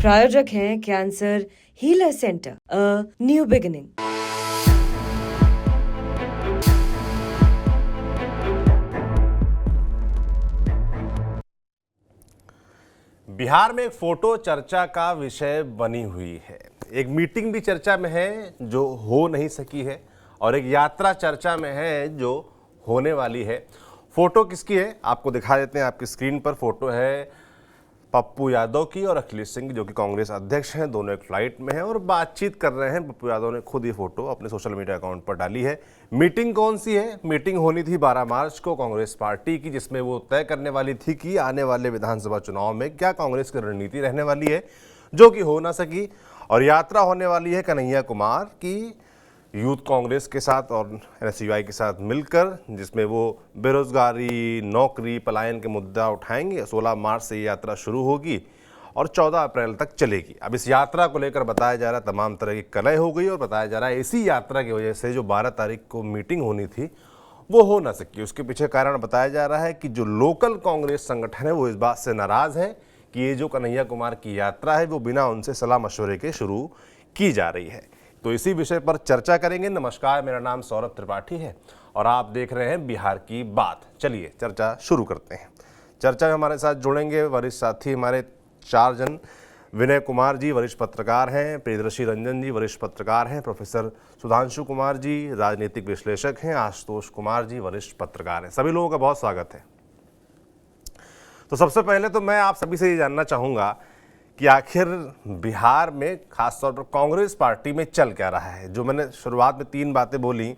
प्रायोजक हैं cancer healer centre, a new beginning. Bihar में एक फोटो चर्चा का विषय बनी हुई है। एक मीटिंग भी चर्चा में है जो हो नहीं सकी है, और एक यात्रा चर्चा में है जो होने वाली है। फोटो किसकी है आपको दिखा देते हैं। आपकी स्क्रीन पर फोटो है पप्पू यादव की और अखिलेश सिंह, जो कि कांग्रेस अध्यक्ष हैं। दोनों एक फ्लाइट में हैं और बातचीत कर रहे हैं। पप्पू यादव ने खुद ये फोटो अपने सोशल मीडिया अकाउंट पर डाली है। मीटिंग कौन सी है? मीटिंग होनी थी 12 मार्च को कांग्रेस पार्टी की, जिसमें वो तय करने वाली थी कि आने वाले विधानसभा चुनाव में क्या कांग्रेस की रणनीति रहने वाली है, जो कि हो ना सकी। और यात्रा होने वाली है कन्हैया कुमार की यूथ कांग्रेस के साथ और एनएसयूआई के साथ मिलकर, जिसमें वो बेरोजगारी, नौकरी, पलायन के मुद्दा उठाएंगे। 16 मार्च से ये यात्रा शुरू होगी और 14 अप्रैल तक चलेगी। अब इस यात्रा को लेकर बताया जा रहा है तमाम तरह की कलह हो गई, और बताया जा रहा है इसी यात्रा की वजह से जो 12 तारीख को मीटिंग होनी थी वो हो ना सकी। उसके पीछे कारण बताया जा रहा है कि जो लोकल कांग्रेस संगठन है वो इस बात से नाराज है कि ये जो कन्हैया कुमार की यात्रा है वो बिना उनसे सलाह मशवरे के शुरू की जा रही है। तो इसी विषय पर चर्चा करेंगे। नमस्कार, मेरा नाम सौरभ त्रिपाठी है और आप देख रहे हैं बिहार की बात। चलिए चर्चा शुरू करते हैं। चर्चा में हमारे साथ जुड़ेंगे वरिष्ठ साथी हमारे 4 जन। विनय कुमार जी वरिष्ठ पत्रकार हैं, प्रियदर्शी रंजन जी वरिष्ठ पत्रकार हैं, प्रोफेसर सुधांशु कुमार जी राजनीतिक विश्लेषक हैं, आशुतोष कुमार जी वरिष्ठ पत्रकार हैं। सभी लोगों का बहुत स्वागत है। तो सबसे पहले तो मैं आप सभी से ये जानना चाहूँगा कि आखिर बिहार में खासतौर पर कांग्रेस पार्टी में चल क्या रहा है। जो मैंने शुरुआत में 3 बातें बोली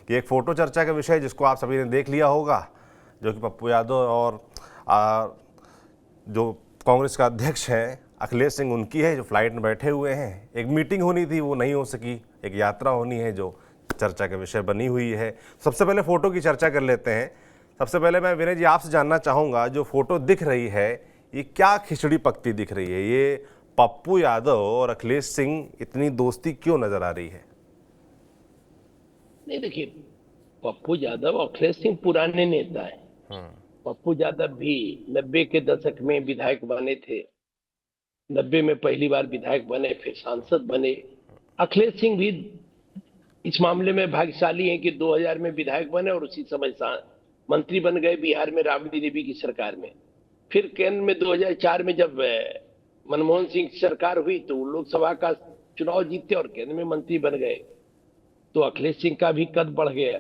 कि एक फ़ोटो चर्चा का विषय जिसको आप सभी ने देख लिया होगा, जो कि पप्पू यादव और जो कांग्रेस का अध्यक्ष हैं अखिलेश सिंह उनकी है, जो फ्लाइट में बैठे हुए हैं। एक मीटिंग होनी थी वो नहीं हो सकी, एक यात्रा होनी है जो चर्चा का विषय बनी हुई है। सबसे पहले फ़ोटो की चर्चा कर लेते हैं। सबसे पहले मैं विनय जी आपसे जानना चाहूँगा, जो फ़ोटो दिख रही है ये क्या खिचड़ी पकती दिख रही है? ये पप्पू यादव और अखिलेश सिंह इतनी दोस्ती क्यों नजर आ रही है? नहीं, देखिए, पप्पू यादव और अखिलेश सिंह पुराने नेता हैं। पप्पू यादव भी 90 के दशक में विधायक बने थे। 90 में पहली बार विधायक बने, फिर सांसद बने। अखिलेश सिंह भी इस मामले में भाग्यशाली हैं कि 2000 में विधायक बने और उसी समय मंत्री बन गए बिहार में राबड़ी देवी की सरकार में। फिर केंद्र में 2004 में जब मनमोहन सिंह की सरकार हुई तो लोकसभा का चुनाव जीते और केंद्र में मंत्री बन गए, तो अखिलेश सिंह का भी कद बढ़ गया।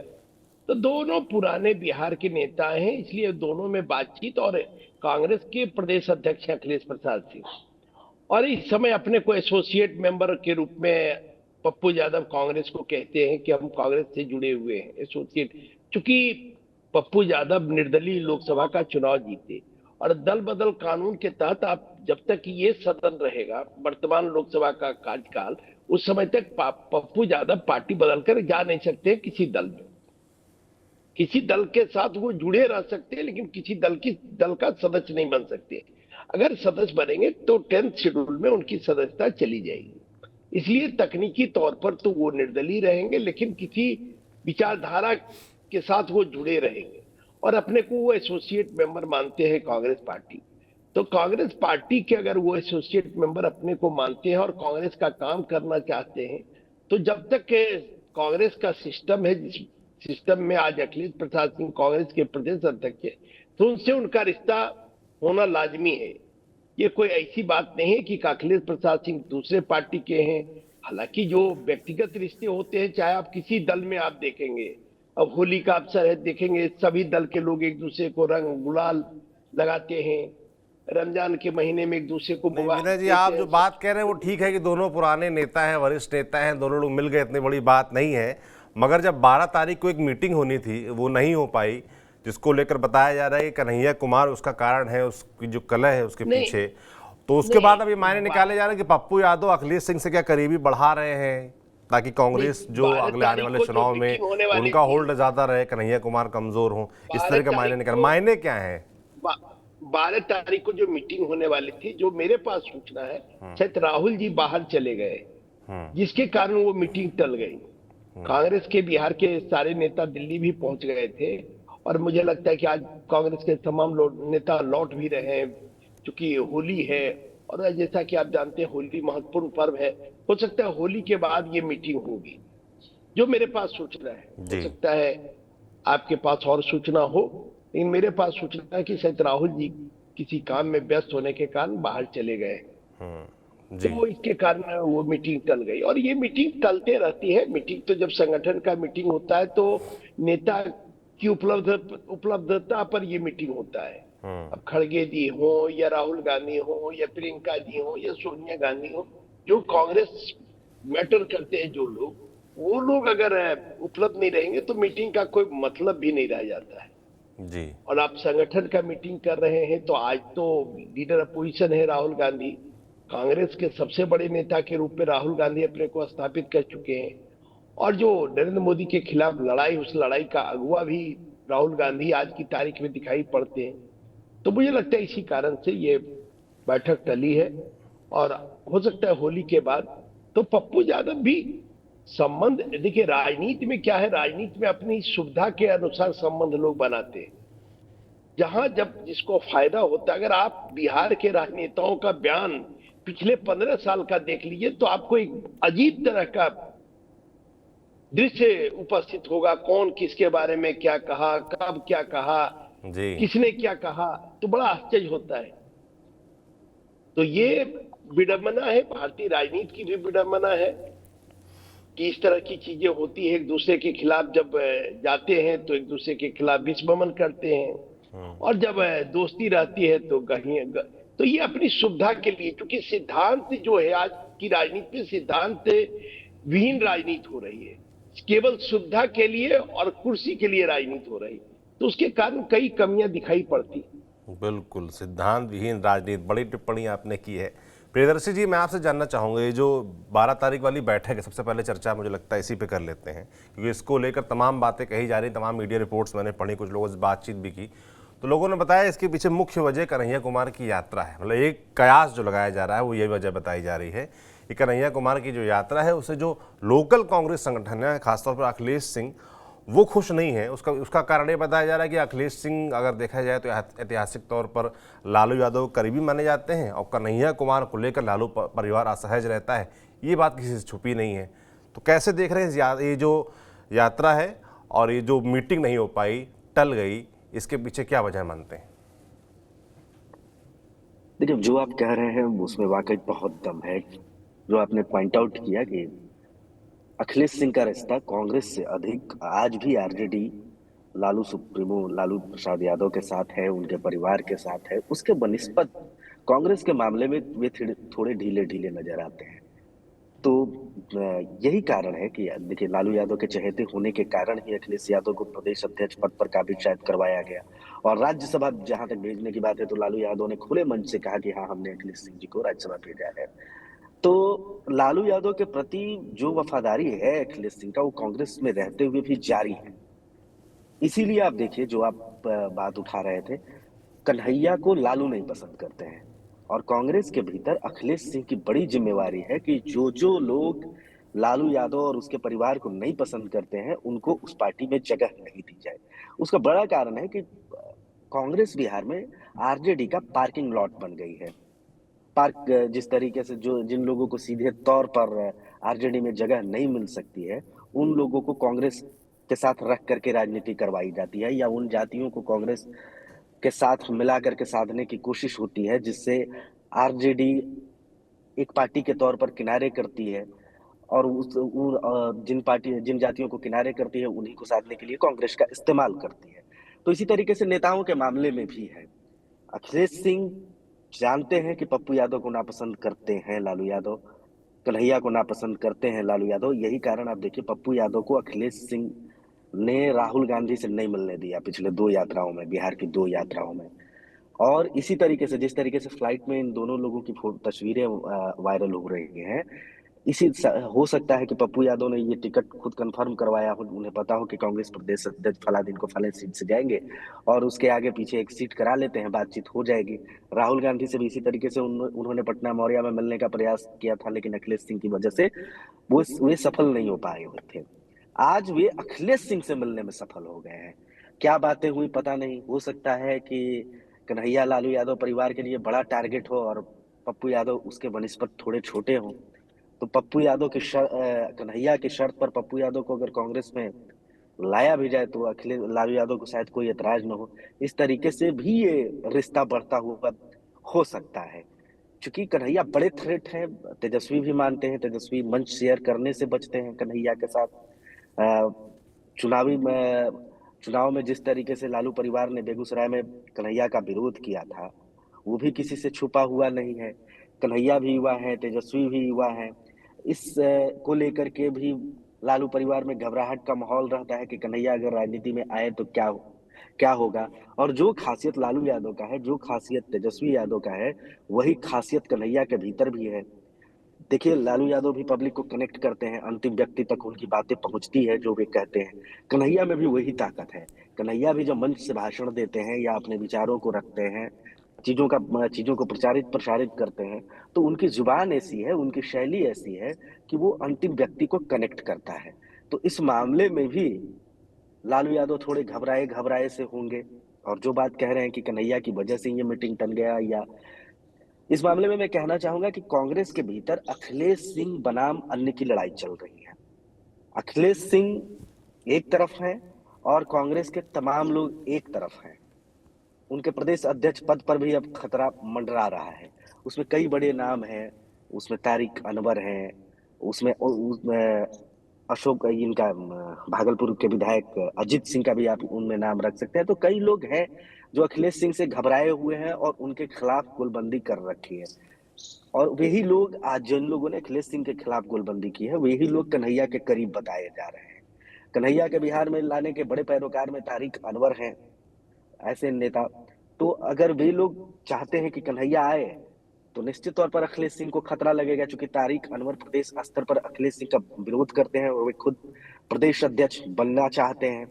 तो दोनों पुराने बिहार के नेता हैं, इसलिए दोनों में बातचीत। और कांग्रेस के प्रदेश अध्यक्ष हैं अखिलेश प्रसाद सिंह, और इस समय अपने को एसोसिएट मेंबर के रूप में पप्पू यादव कांग्रेस को कहते हैं कि हम कांग्रेस से जुड़े हुए हैं, एसोसिएट। चूंकि पप्पू यादव निर्दलीय लोकसभा का चुनाव जीते, और दल बदल कानून के तहत आप जब तक ये सदन रहेगा, वर्तमान लोकसभा का कार्यकाल, उस समय तक पप्पू यादव पार्टी बदलकर जा नहीं सकते किसी दल में। किसी दल के साथ वो जुड़े रह सकते हैं, लेकिन किसी दल का सदस्य नहीं बन सकते। अगर सदस्य बनेंगे तो 10th शेड्यूल में उनकी सदस्यता चली जाएगी। इसलिए तकनीकी तौर पर तो वो निर्दलीय रहेंगे, लेकिन किसी विचारधारा के साथ वो जुड़े रहेंगे और अपने को वो एसोसिएट मेंबर मानते हैं कांग्रेस पार्टी। तो कांग्रेस पार्टी के अगर वो एसोसिएट मेंबर अपने को मानते हैं और कांग्रेस का काम करना चाहते हैं, तो जब तक कांग्रेस का सिस्टम है, जिस सिस्टम में आज अखिलेश प्रसाद सिंह कांग्रेस के प्रदेश अध्यक्ष है, तो उनसे उनका रिश्ता होना लाजमी है। ये कोई ऐसी बात नहीं है कि अखिलेश प्रसाद सिंह दूसरे पार्टी के हैं। हालांकि जो व्यक्तिगत रिश्ते होते हैं, चाहे आप किसी दल में आप देखेंगे, अब होली का अवसर है, देखेंगे सभी दल के लोग एक दूसरे को रंग गुलाल लगाते हैं। रमजान के महीने में एक दूसरे को विनय जी आप जो बात कह रहे हैं वो ठीक है कि दोनों पुराने नेता हैं, वरिष्ठ नेता हैं, दोनों लोग मिल गए, इतनी बड़ी बात नहीं है। मगर जब 12 तारीख को एक मीटिंग होनी थी वो नहीं हो पाई, जिसको लेकर बताया जा रहा है कि कन्हैया कुमार उसका कारण है, उसकी जो कलह है उसके पीछे। तो उसके बाद अब ये मायने निकाले जा रहे हैं कि पप्पू यादव अखिलेश सिंह से क्या करीबी बढ़ा रहे हैं, ताकि कांग्रेस जो अगले आने वाले चुनाव में उनका होल्ड ज्यादा रहे, कन्हैया कुमार कमजोर हो, इस तरह के मायने निकल। मायने क्या है? 12 तारीख को जो मीटिंग होने वाली थी, जो मेरे पास सूचना है, शायद राहुल जी बाहर चले गए, जिसके कारण वो मीटिंग टल गई। कांग्रेस के बिहार के सारे नेता दिल्ली भी पहुंच गए थे, और मुझे लगता है कि आज कांग्रेस के तमाम नेता लौट भी रहे हैं, क्योंकि होली है और जैसा कि आप जानते हैं होली महत्वपूर्ण पर्व है, हो सकता है होली के बाद ये मीटिंग होगी, जो मेरे पास सूचना है। हो जी। सकता है आपके पास और सूचना हो, लेकिन मेरे पास सूचना है कि शायद राहुल जी किसी काम में व्यस्त होने के कारण बाहर चले गए, जी। तो इसके कारण वो मीटिंग टल गई। और ये मीटिंग टलते रहती है। मीटिंग तो जब संगठन का मीटिंग होता है तो नेता की उपलब्धता पर ये मीटिंग होता है। अब खड़गे जी हो या राहुल गांधी हो या प्रियंका जी हो या सोनिया गांधी हो, जो कांग्रेस मैटर करते हैं जो लोग, वो लोग अगर उपलब्ध नहीं रहेंगे तो मीटिंग का कोई मतलब भी नहीं रह जाता है। जी। और आप संगठन का मीटिंग कर रहे हैं तो आज तो लीडर अपोजिशन है राहुल गांधी, कांग्रेस के सबसे बड़े नेता के रूप में राहुल गांधी अपने को स्थापित कर चुके हैं। और जो नरेंद्र मोदी के खिलाफ लड़ाई, उस लड़ाई का अगुवा भी राहुल गांधी आज की तारीख में दिखाई पड़ते हैं। तो मुझे लगता है इसी कारण से ये बैठक टली है। और हो सकता है होली के बाद तो पप्पू यादव भी संबंध, देखिए राजनीति में क्या है, राजनीति में अपनी सुविधा के अनुसार संबंध लोग बनाते हैं। जहां जब जिसको फायदा होता है, अगर आप बिहार के राजनेताओं का बयान पिछले 15 साल का देख लीजिए तो आपको एक अजीब तरह का दृश्य उपस्थित होगा। कौन किसके बारे में क्या कहा, कब क्या कहा, जी। किसने क्या कहा, तो बड़ा आश्चर्य होता है। तो ये विडंबना है, भारतीय राजनीति की भी विडंबना है कि इस तरह की चीजें होती है। एक दूसरे के खिलाफ जब जाते हैं तो एक दूसरे के खिलाफ विषमन करते हैं, और जब दोस्ती रहती है तो तो ये अपनी सुविधा के लिए, क्योंकि सिद्धांत जो है आज की राजनीति में सिद्धांत विहीन राजनीति हो रही है, केवल सुविधा के लिए और कुर्सी के लिए राजनीति हो रही है, तो उसके कारण कई कमियां दिखाई पड़ती। बिल्कुल, सिद्धांत विहीन राजनीति, बड़ी टिप्पणी आपने की है। प्रियदर्शी जी, मैं आपसे जानना चाहूँगा, ये जो 12 तारीख वाली बैठक है, सबसे पहले चर्चा मुझे लगता है इसी पे कर लेते हैं, क्योंकि इसको लेकर तमाम बातें कही जा रही, तमाम मीडिया रिपोर्ट्स मैंने पढ़ी, कुछ लोगों से बातचीत भी की, तो लोगों ने बताया इसके पीछे मुख्य वजह कन्हैया कुमार की यात्रा है। मतलब एक कयास जो लगाया जा रहा है वो यही वजह बताई जा रही है कि कन्हैया कुमार की जो यात्रा है उससे जो लोकल कांग्रेस संगठन है, खासतौर पर अखिलेश सिंह, वो खुश नहीं है। उसका कारण ये बताया जा रहा है कि अखिलेश सिंह अगर देखा जाए तो ऐतिहासिक तौर पर लालू यादव करीबी माने जाते हैं, और कन्हैया कुमार को लेकर लालू परिवार असहज रहता है, ये बात किसी से छुपी नहीं है। तो कैसे देख रहे हैं ये जो यात्रा है और ये जो मीटिंग नहीं हो पाई, टल गई, इसके पीछे क्या वजह मानते हैं? देखिए, जो आप कह रहे हैं उसमें वाकई बहुत दम है। जो आपने पॉइंट आउट किया कि अखिलेश सिंह का रिश्ता कांग्रेस से अधिक आज भी आरजेडी लालू सुप्रीमो लालू प्रसाद यादव के साथ है, उनके परिवार के साथ है। उसके बनिस्बत कांग्रेस के मामले में वे थोड़े ढीले ढीले नजर आते हैं। तो यही कारण है कि देखिए, लालू यादव के चहेते होने के कारण ही अखिलेश यादव को प्रदेश अध्यक्ष पद पर काबिज शायद करवाया गया। और राज्यसभा जहां तक भेजने की बात है तो लालू यादव ने खुले मंच से कहा कि हाँ, हमने अखिलेश सिंह जी को राज्यसभा भेजा है। तो लालू यादव के प्रति जो वफादारी है अखिलेश सिंह का, वो कांग्रेस में रहते हुए भी जारी है। इसीलिए आप देखिए, जो आप बात उठा रहे थे, कन्हैया को लालू नहीं पसंद करते हैं, और कांग्रेस के भीतर अखिलेश सिंह की बड़ी जिम्मेवारी है कि जो जो लोग लालू यादव और उसके परिवार को नहीं पसंद करते हैं उनको उस पार्टी में जगह नहीं दी जाए। उसका बड़ा कारण है कि कांग्रेस बिहार में आरजेडी का पार्किंग लॉट बन गई है। पार्क जिस तरीके से जो जिन लोगों को सीधे तौर पर आरजेडी में जगह नहीं मिल सकती है, उन लोगों को कांग्रेस के साथ रख करके राजनीति करवाई जाती है, या उन जातियों को कांग्रेस के साथ मिला करके साधने की कोशिश होती है, जिससे आरजेडी एक पार्टी के तौर पर किनारे करती है, और जिन जातियों को किनारे करती है उन्हीं को साधने के लिए कांग्रेस का इस्तेमाल करती है। तो इसी तरीके से नेताओं के मामले में भी है। अखिलेश सिंह जानते हैं कि पप्पू यादव को नापसंद करते हैं लालू यादव, कन्हैया को नापसंद करते हैं लालू यादव। यही कारण आप देखिए, पप्पू यादव को अखिलेश सिंह ने राहुल गांधी से नहीं मिलने दिया पिछले 2 यात्राओं में, बिहार की 2 यात्राओं में। और इसी तरीके से जिस तरीके से फ्लाइट में इन दोनों लोगों की तस्वीरें वायरल हो रही हैं, हो सकता है कि पप्पू यादव ने ये टिकट खुद कंफर्म करवाया हो, उन्हें पता हो कि कांग्रेस प्रदेश अध्यक्ष फला दिन को फला सीट से जाएंगे, और उसके आगे पीछे एक सीट करा लेते हैं, बातचीत हो जाएगी। राहुल गांधी से भी इसी तरीके से उन्होंने पटना मौर्या में मिलने का प्रयास किया था, लेकिन अखिलेश सिंह की वजह से वे सफल नहीं हो पाए हुए थे। आज वे अखिलेश सिंह से मिलने में सफल हो गए हैं। क्या बातें हुई पता नहीं, हो सकता है कि कन्हैया लालू यादव परिवार के लिए बड़ा टारगेट हो, और पप्पू यादव उसके बनिस्बत थोड़े छोटे हों, तो पप्पू यादव की कन्हैया की शर्त पर पप्पू यादव को अगर कांग्रेस में लाया भी जाए तो अखिलेश लालू यादव को शायद कोई एतराज न हो। इस तरीके से भी ये रिश्ता बढ़ता हुआ हो सकता है। चूंकि कन्हैया बड़े थ्रेट हैं, तेजस्वी भी मानते हैं, तेजस्वी मंच शेयर करने से बचते हैं कन्हैया के साथ। अ, चुनावी में चुनाव में जिस तरीके से लालू परिवार ने बेगूसराय में कन्हैया का विरोध किया था, वो भी किसी से छुपा हुआ नहीं है। कन्हैया भी युवा है, तेजस्वी भी युवा है। इस को लेकर के भी लालू परिवार में घबराहट का माहौल रहता है कि कन्हैया अगर राजनीति में आए तो क्या होगा। और जो खासियत लालू यादव का है, जो खासियत तेजस्वी यादव का है, वही खासियत कन्हैया के भीतर भी है। देखिए, लालू यादव भी पब्लिक को कनेक्ट करते हैं, अंतिम व्यक्ति तक उनकी बातें पहुंचती है जो वे कहते हैं। कन्हैया में भी वही ताकत है। कन्हैया भी जब मंच से भाषण देते हैं या अपने विचारों को रखते हैं, चीजों को प्रचारित प्रसारित करते हैं, तो उनकी जुबान ऐसी है, उनकी शैली ऐसी है कि वो अंतिम व्यक्ति को कनेक्ट करता है। तो इस मामले में भी लालू यादव थोड़े घबराए घबराए से होंगे। और जो बात कह रहे हैं कि कन्हैया की वजह से ये मीटिंग टल गया, या इस मामले में मैं कहना चाहूंगा कि कांग्रेस के भीतर अखिलेश सिंह बनाम अन्य की लड़ाई चल रही है। अखिलेश सिंह एक तरफ है और कांग्रेस के तमाम लोग एक तरफ हैं। उनके प्रदेश अध्यक्ष पद पर भी अब खतरा मंडरा रहा है। उसमें कई बड़े नाम हैं, उसमें तारिक अनवर हैं, उसमें अशोक, इनका भागलपुर के विधायक अजित सिंह का भी आप उनमें नाम रख सकते हैं। तो कई लोग हैं जो अखिलेश सिंह से घबराए हुए हैं और उनके खिलाफ गोलबंदी कर रखी है। और वही लोग, आज जिन लोगों ने अखिलेश सिंह के खिलाफ गोलबंदी की है, वही लोग कन्हैया के करीब बताए जा रहे हैं। कन्हैया के बिहार में लाने के बड़े पैरोकार में तारिक अनवर हैं, ऐसे नेता। तो अगर वे लोग चाहते हैं कि कन्हैया आए, तो निश्चित तौर पर अखिलेश सिंह को खतरा लगेगा, क्योंकि तारिक अनवर प्रदेश स्तर पर अखिलेश सिंह का विरोध करते हैं और वे खुद प्रदेश अध्यक्ष बनना चाहते हैं।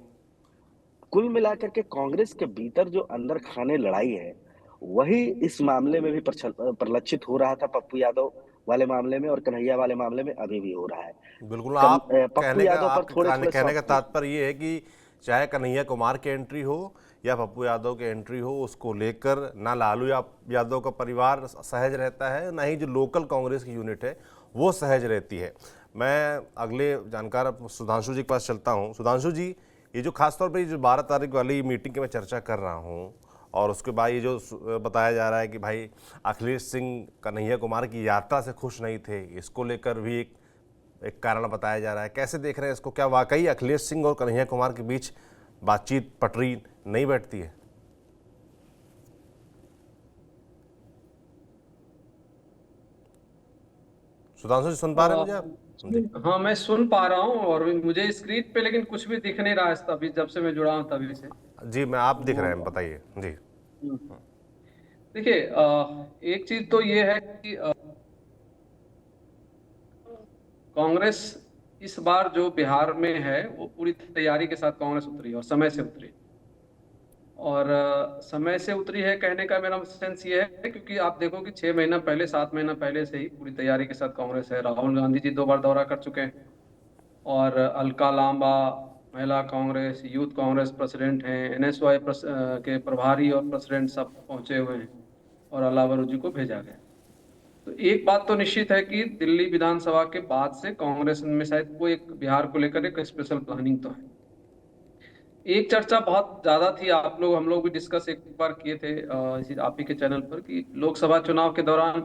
कुल मिलाकर के कांग्रेस के भीतर जो अंदर खाने लड़ाई है, वही इस मामले में भी परिलक्षित हो रहा था, पप्पू यादव वाले मामले में और कन्हैया वाले मामले में अभी भी हो रहा है। बिल्कुल। आप पप्पू यादव पर आपके थोड़े थोड़े कहने का सॉफ्ट। तात्पर्य ये है कि चाहे कन्हैया कुमार की एंट्री हो या पप्पू यादव की एंट्री हो, उसको लेकर ना लालू यादव का परिवार सहज रहता है, ना ही जो लोकल कांग्रेस की यूनिट है वो सहज रहती है। मैं अगले जानकार सुधांशु जी के पास चलता हूँ। सुधांशु जी, ये जो खासतौर पर जो 12 तारीख वाली मीटिंग की मैं चर्चा कर रहा हूँ, और उसके बाद ये जो बताया जा रहा है कि भाई अखिलेश सिंह कन्हैया कुमार की यात्रा से खुश नहीं थे, इसको लेकर भी एक कारण बताया जा रहा है। कैसे देख रहे हैं इसको? क्या वाकई अखिलेश सिंह और कन्हैया कुमार के बीच बातचीत पटरी नहीं बैठती है? सुधांशु जी, सुन पा रहे हैं मुझे आप? जी हाँ, मैं सुन पा रहा हूँ और मुझे स्क्रीन पे लेकिन कुछ भी दिख नहीं रहा है अभी, जब से मैं जुड़ा हूँ तभी से। जी, मैं आप दिख रहे हैं, बताइए जी। देखिए, एक चीज तो ये है कि कांग्रेस इस बार जो बिहार में है वो पूरी तैयारी के साथ कांग्रेस उतरी और समय से उतरी। और समय से उतरी है कहने का मेरा सेंस ये है क्योंकि आप देखो कि 6 महीना पहले, 7 महीना पहले से ही पूरी तैयारी के साथ कांग्रेस है। राहुल गांधी जी 2 बार दौरा कर चुके हैं और अलका लांबा महिला कांग्रेस, यूथ कांग्रेस प्रेसिडेंट हैं, एनएसवाई के प्रभारी और प्रेसिडेंट सब पहुंचे हुए हैं और अलावरू जी को भेजा गया। तो एक बात तो निश्चित है कि दिल्ली विधानसभा के बाद से कांग्रेस में शायद कोई एक बिहार को लेकर एक स्पेशल प्लानिंग तो है। एक चर्चा बहुत ज्यादा थी, हम लोग भी डिस्कस एक बार किए थे आप ही के चैनल पर, कि लोकसभा चुनाव के दौरान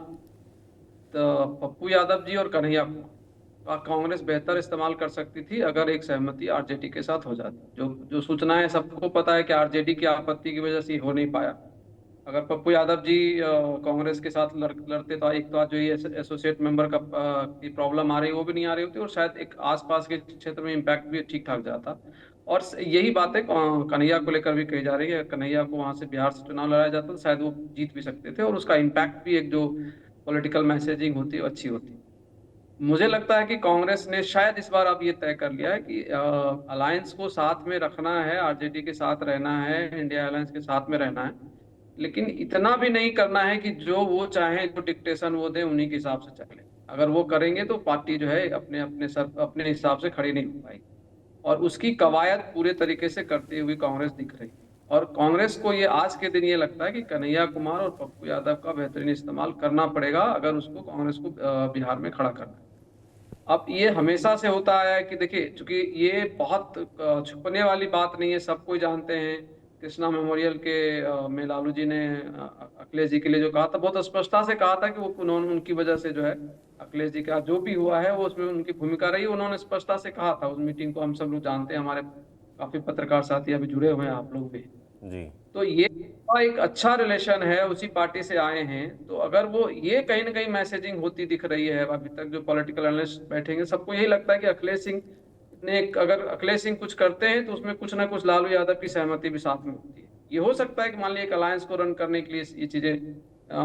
तो पप्पू यादव जी और कन्हैया को कांग्रेस बेहतर इस्तेमाल कर सकती थी अगर एक सहमति आरजेडी के साथ हो जाती। जो सूचनाएं सबको पता है कि आरजेडी की आपत्ति की वजह से हो नहीं पाया। अगर पप्पू यादव जी कांग्रेस के साथ लड़ते तो एक तो आज जो ये एसोसिएट मेंबर की प्रॉब्लम आ रही वो भी नहीं आ रही होती और शायद एक आसपास के क्षेत्र में इम्पैक्ट भी ठीक ठाक जाता। और यही बातें कन्हैया को लेकर भी कही जा रही है। कन्हैया को वहां से बिहार से चुनाव लड़ाया जाता तो शायद वो जीत भी सकते थे और उसका इम्पैक्ट भी, एक जो पॉलिटिकल मैसेजिंग होती है अच्छी होती। मुझे लगता है कि कांग्रेस ने शायद इस बार अब ये तय कर लिया है कि अलायंस को साथ में रखना है, आरजेडी के साथ रहना है, इंडिया अलायंस के साथ में रहना है, लेकिन इतना भी नहीं करना है कि जो वो चाहे, जो डिक्टेशन वो दे उन्हीं के हिसाब से चले। अगर वो करेंगे तो पार्टी जो है अपने हिसाब से खड़ी नहीं हो पाएगी और उसकी कवायद पूरे तरीके से करते हुए कांग्रेस दिख रही है। और कांग्रेस को ये आज के दिन ये लगता है कि कन्हैया कुमार और पप्पू यादव का बेहतरीन इस्तेमाल करना पड़ेगा अगर उसको कांग्रेस को बिहार में खड़ा करना है। अब ये हमेशा से होता आया है कि देखिए, चूंकि ये बहुत छुपने वाली बात नहीं है, सब कोई जानते हैं। कृष्णा मेमोरियल में लालू जी ने अखिलेश जी के लिए जो कहा था, बहुत स्पष्टता से कहा था कि वो उन्होंने उनकी वजह से जो है अखिलेश जी का जो भी हुआ है वो उसमें उनकी भूमिका रही। उन्होंने स्पष्टता से कहा था, उस मीटिंग को हम सब लोग जानते हैं, हमारे काफी पत्रकार साथी अभी जुड़े हुए हैं, आप लोग भी। जी। तो ये एक अच्छा रिलेशन है, उसी पार्टी से आए हैं। तो अगर वो ये कहीं ना कहीं मैसेजिंग होती दिख रही है, अभी तक जो पॉलिटिकल एनालिस्ट बैठेंगे सबको यही लगता है कि अखिलेश सिंह ने, अगर अखिलेश सिंह कुछ करते हैं तो उसमें कुछ ना कुछ लालू यादव की सहमति भी साथ में होती है। ये हो सकता है कि मान लीजिए एक अलायंस को रन करने के लिए ये चीजें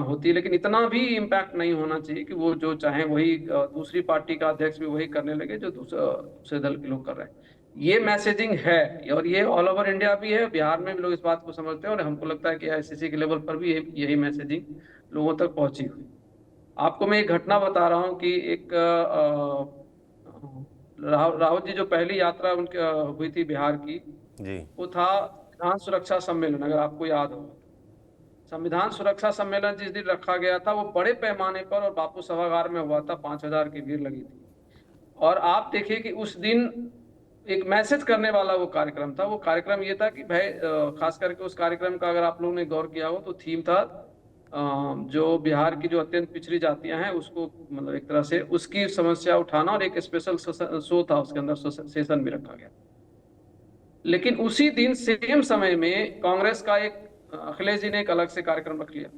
होती है, लेकिन इतना भी इम्पैक्ट नहीं होना चाहिए कि वो जो चाहे वही दूसरी पार्टी का अध्यक्ष भी वही करने लगे जो दूसरे दल के लोग कर रहे हैं। ये मैसेजिंग है और ये ऑल ओवर इंडिया भी है, बिहार में भी लोग इस बात को समझते हैं और हमको लगता है कि आईसीसी के लेवल पर भी यही मैसेजिंग लोगों तक पहुंची हुई। आपको मैं एक घटना बता रहा हूं कि एक राहुल जी जो पहली यात्रा उनकी हुई थी बिहार की, जी। वो था संविधान सुरक्षा सम्मेलन, अगर आपको याद हो। संविधान सुरक्षा सम्मेलन जिस दिन रखा गया था वो बड़े पैमाने पर और बापू सभागार में हुआ था, 5,000 की भीड़ लगी थी। और आप देखिए कि उस दिन एक मैसेज करने वाला वो कार्यक्रम था। वो कार्यक्रम ये था कि भाई, खास करके उस कार्यक्रम का अगर आप लोगों ने गौर किया हो तो थीम था जो बिहार की जो अत्यंत पिछड़ी जातियां हैं उसको, मतलब एक तरह से उसकी समस्या उठाना, और एक स्पेशल शो था उसके अंदर, सेशन भी रखा गया। लेकिन उसी दिन सेम समय में कांग्रेस का एक अखिलेश जी ने एक अलग से कार्यक्रम रख लिया।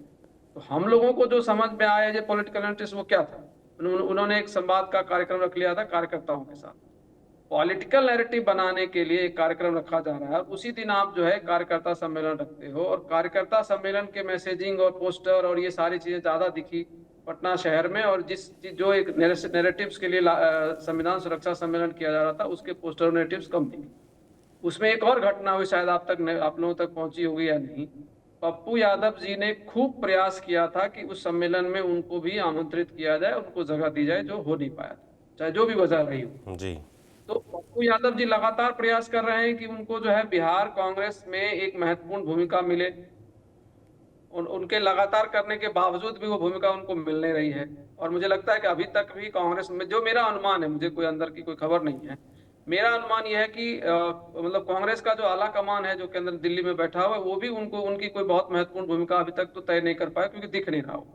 तो हम लोगों को जो समझ में आया, जो पॉलिटिकल एनालिस्ट, वो क्या था, उन्होंने एक संवाद का कार्यक्रम रख लिया था कार्यकर्ताओं के साथ। पॉलिटिकल नैरेटिव बनाने के लिए एक कार्यक्रम रखा जा रहा है, उसी दिन आप जो है कार्यकर्ता सम्मेलन रखते हो, और कार्यकर्ता सम्मेलन के मैसेजिंग और पोस्टर और ये सारी चीजें ज्यादा दिखी पटना शहर में, और जो एक नैरेटिव्स के लिए संविधान सुरक्षा सम्मेलन किया जा रहा था उसके पोस्टर और नैरेटिव्स कम दिखे। उसमें एक और घटना हुई, शायद आप लोगों तक पहुंची होगी या नहीं। पप्पू यादव जी ने खूब प्रयास किया था कि उस सम्मेलन में उनको भी आमंत्रित किया जाए, उनको जगह दी जाए, जो हो नहीं पाया था, चाहे जो भी वजह रही हो। जी। तो पप्पू यादव जी लगातार प्रयास कर रहे हैं कि उनको जो है बिहार कांग्रेस में एक महत्वपूर्ण भूमिका मिले। उनके लगातार करने के बावजूद भी वो भूमिका उनको मिल नहीं रही है। और मुझे लगता है कि अभी तक भी कांग्रेस में, जो मेरा अनुमान है, मुझे कोई अंदर की कोई खबर नहीं है, मेरा अनुमान यह है कि मतलब कांग्रेस का जो आला कमान है, जो के अंदर दिल्ली में बैठा हुआ है, वो भी उनकी कोई बहुत महत्वपूर्ण भूमिका अभी तक तो तय नहीं कर पाया, क्योंकि दिख नहीं रहा हो।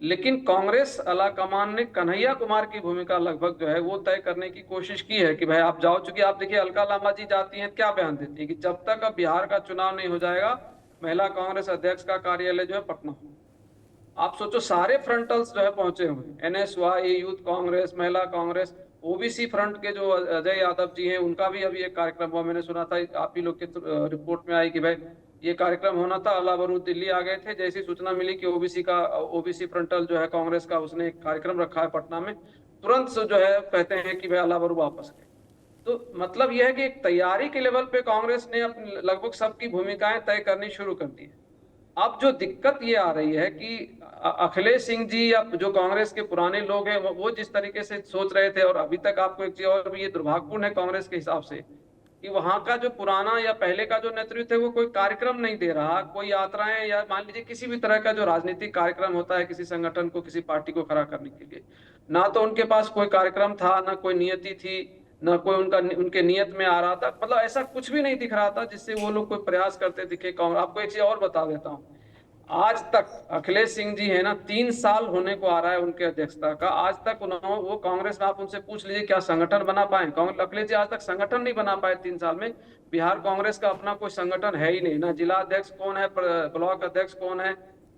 लेकिन कांग्रेस आला कमान ने कन्हैया कुमार की भूमिका लगभग जो है वो तय करने की कोशिश की है कि भाई आप जाओ। चूंकि आप देखिए अलका लांबा जी जाती हैं, क्या बयान देती है कि जब तक अब बिहार का चुनाव नहीं हो जाएगा, महिला कांग्रेस अध्यक्ष का कार्यालय जो है पटना हो। आप सोचो, सारे फ्रंटल्स जो है पहुंचे हुए, एनएसवाई, यूथ कांग्रेस, महिला कांग्रेस, ओबीसी फ्रंट के जो अजय यादव जी हैं, उनका भी अभी एक कार्यक्रम हुआ। मैंने सुना था, आप ही लोग के रिपोर्ट में आई कि भाई ये कार्यक्रम होना था, अल्लाह बरूद दिल्ली आ गए थे। जैसी सूचना मिली कि ओबीसी फ्रंटल जो है कांग्रेस का, उसने एक कार्यक्रम रखा है पटना में, तुरंत से जो है कहते हैं कि भाई अल्लाह बरूद वापस गए। तो मतलब यह है कि एक तैयारी के लेवल पे कांग्रेस ने अपनी लगभग सबकी भूमिकाएं तय करनी शुरू कर दी है। अब जो दिक्कत ये आ रही है कि अखिलेश सिंह जी या जो कांग्रेस के पुराने लोग हैं, वो जिस तरीके से सोच रहे थे, और अभी तक आपको एक चीज और भी ये दुर्भाग्यपूर्ण है कांग्रेस के हिसाब से, कि वहां का जो पुराना या पहले का जो नेतृत्व है वो कोई कार्यक्रम नहीं दे रहा, कोई यात्राएं या मान लीजिए किसी भी तरह का जो राजनीतिक कार्यक्रम होता है किसी संगठन को, किसी पार्टी को खड़ा करने के लिए, ना तो उनके पास कोई कार्यक्रम था, ना कोई नियति थी, ना कोई उनके नियत में आ रहा था। मतलब ऐसा कुछ भी नहीं दिख रहा था जिससे वो लोग कोई प्रयास करते दिखे। आपको एक चीज और बता देता हूँ, आज तक अखिलेश सिंह जी है ना, 3 साल होने को आ रहा है उनके अध्यक्षता का, आज तक उन्होंने, वो कांग्रेस में आप उनसे पूछ लीजिए क्या संगठन बना पाए? अखिलेश जी आज तक संगठन नहीं बना पाए 3 साल में। बिहार कांग्रेस का अपना कोई संगठन है ही नहीं, ना जिला अध्यक्ष कौन है, ब्लॉक अध्यक्ष कौन है,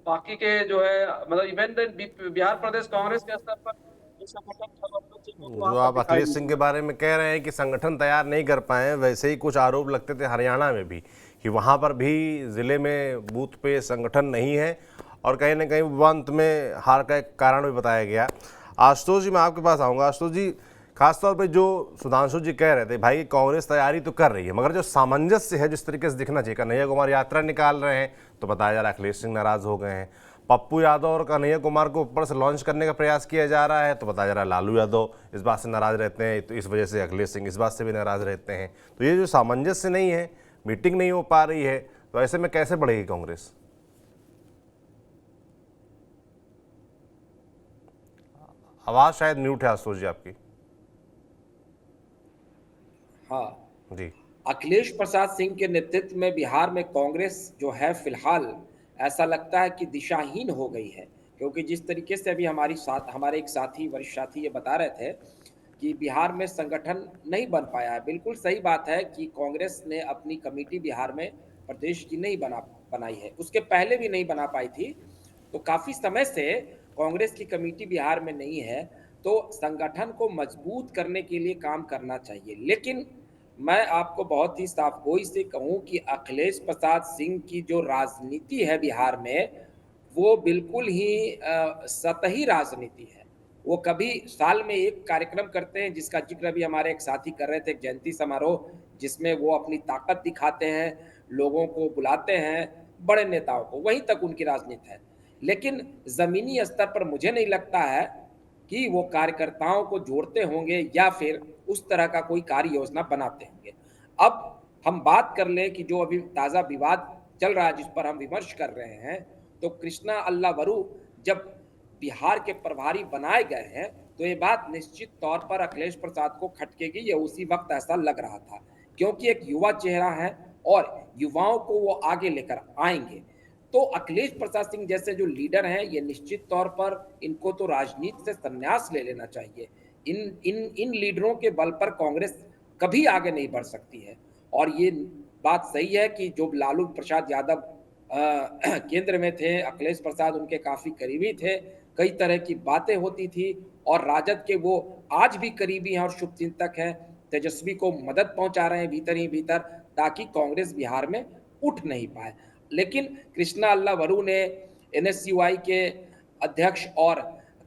बाकी के जो है, मतलब इवन बिहार प्रदेश कांग्रेस के स्तर पर जो आप अखिलेश सिंह के बारे में कह रहे हैं कि संगठन तैयार नहीं कर पाए, वैसे ही कुछ आरोप लगते थे हरियाणा में भी कि वहाँ पर भी ज़िले में बूथ पे संगठन नहीं है, और कहीं ना कहीं अंत में हार का एक कारण भी बताया गया। आशुतोष जी, मैं आपके पास आऊँगा। आशुतोष जी, खासतौर पे जो सुधांशु जी कह रहे थे भाई कांग्रेस तैयारी तो कर रही है, मगर जो सामंजस्य है जिस तरीके से दिखना चाहिए, कन्हैया कुमार यात्रा निकाल रहे हैं तो बताया जा रहा है अखिलेश सिंह नाराज हो गए हैं, पप्पू यादव और कन्हैया कुमार को ऊपर से लॉन्च करने का प्रयास किया जा रहा है तो बताया जा रहा है लालू यादव इस बात से नाराज रहते हैं, तो इस वजह से अखिलेश सिंह इस बात से भी नाराज रहते हैं। तो ये जो सामंजस्य नहीं है, मीटिंग नहीं हो पा रही है, तो ऐसे में कैसे बढ़ेगी कांग्रेस? आवाज शायद म्यूट है आशुतोष जी आपकी। हाँ, जी। अखिलेश प्रसाद सिंह के नेतृत्व में बिहार में कांग्रेस जो है फिलहाल ऐसा लगता है कि दिशाहीन हो गई है, क्योंकि जिस तरीके से अभी हमारे एक साथी वरिष्ठ साथी ये बता रहे थे कि बिहार में संगठन नहीं बन पाया है। बिल्कुल सही बात है कि कांग्रेस ने अपनी कमेटी बिहार में प्रदेश की नहीं बनाई है, उसके पहले भी नहीं बना पाई थी। तो काफी समय से कांग्रेस की कमेटी बिहार में नहीं है, तो संगठन को मजबूत करने के लिए काम करना चाहिए। लेकिन मैं आपको बहुत ही साफगोई से कहूं कि अखिलेश प्रसाद सिंह की जो राजनीति है बिहार में, वो बिल्कुल ही सतही राजनीति है। वो कभी साल में एक कार्यक्रम करते हैं, जिसका जिक्र अभी हमारे एक साथी कर रहे थे, एक जयंती समारोह, जिसमें वो अपनी ताकत दिखाते हैं, लोगों को बुलाते हैं, बड़े नेताओं को, वहीं तक उनकी राजनीति है। लेकिन जमीनी स्तर पर मुझे नहीं लगता है कि वो कार्यकर्ताओं को जोड़ते होंगे या फिर उस तरह का कोई कार्य योजना बनाते होंगे। अब हम बात कर लें कि जो अभी ताज़ा विवाद चल रहा है, जिस पर हम विमर्श कर रहे हैं, तो कृष्णा अल्लावरू जब बिहार के प्रभारी बनाए गए हैं, तो ये बात निश्चित तौर पर अखिलेश प्रसाद को खटकेगी। ये उसी वक्त ऐसा लग रहा था, क्योंकि एक युवा चेहरा है और युवाओं को वो आगे लेकर आएंगे। तो अखिलेश प्रसाद सिंह जैसे जो लीडर हैं, ये निश्चित तौर पर इनको तो राजनीति से संन्यास ले लेना चाहिए। इन लीडरों के बल पर कांग्रेस कभी आगे नहीं बढ़ सकती है। और ये बात सही है कि जो लालू प्रसाद यादव केंद्र में थे, अखिलेश प्रसाद उनके काफी करीबी थे, कई तरह की बातें होती थी, और राजद के वो आज भी करीबी हैं और शुभचिंतक हैं। तेजस्वी को मदद पहुंचा रहे हैं भीतर ही भीतर, ताकि कांग्रेस बिहार में उठ नहीं पाए। लेकिन कृष्णा अल्लावरू ने एनएसयूआई के अध्यक्ष और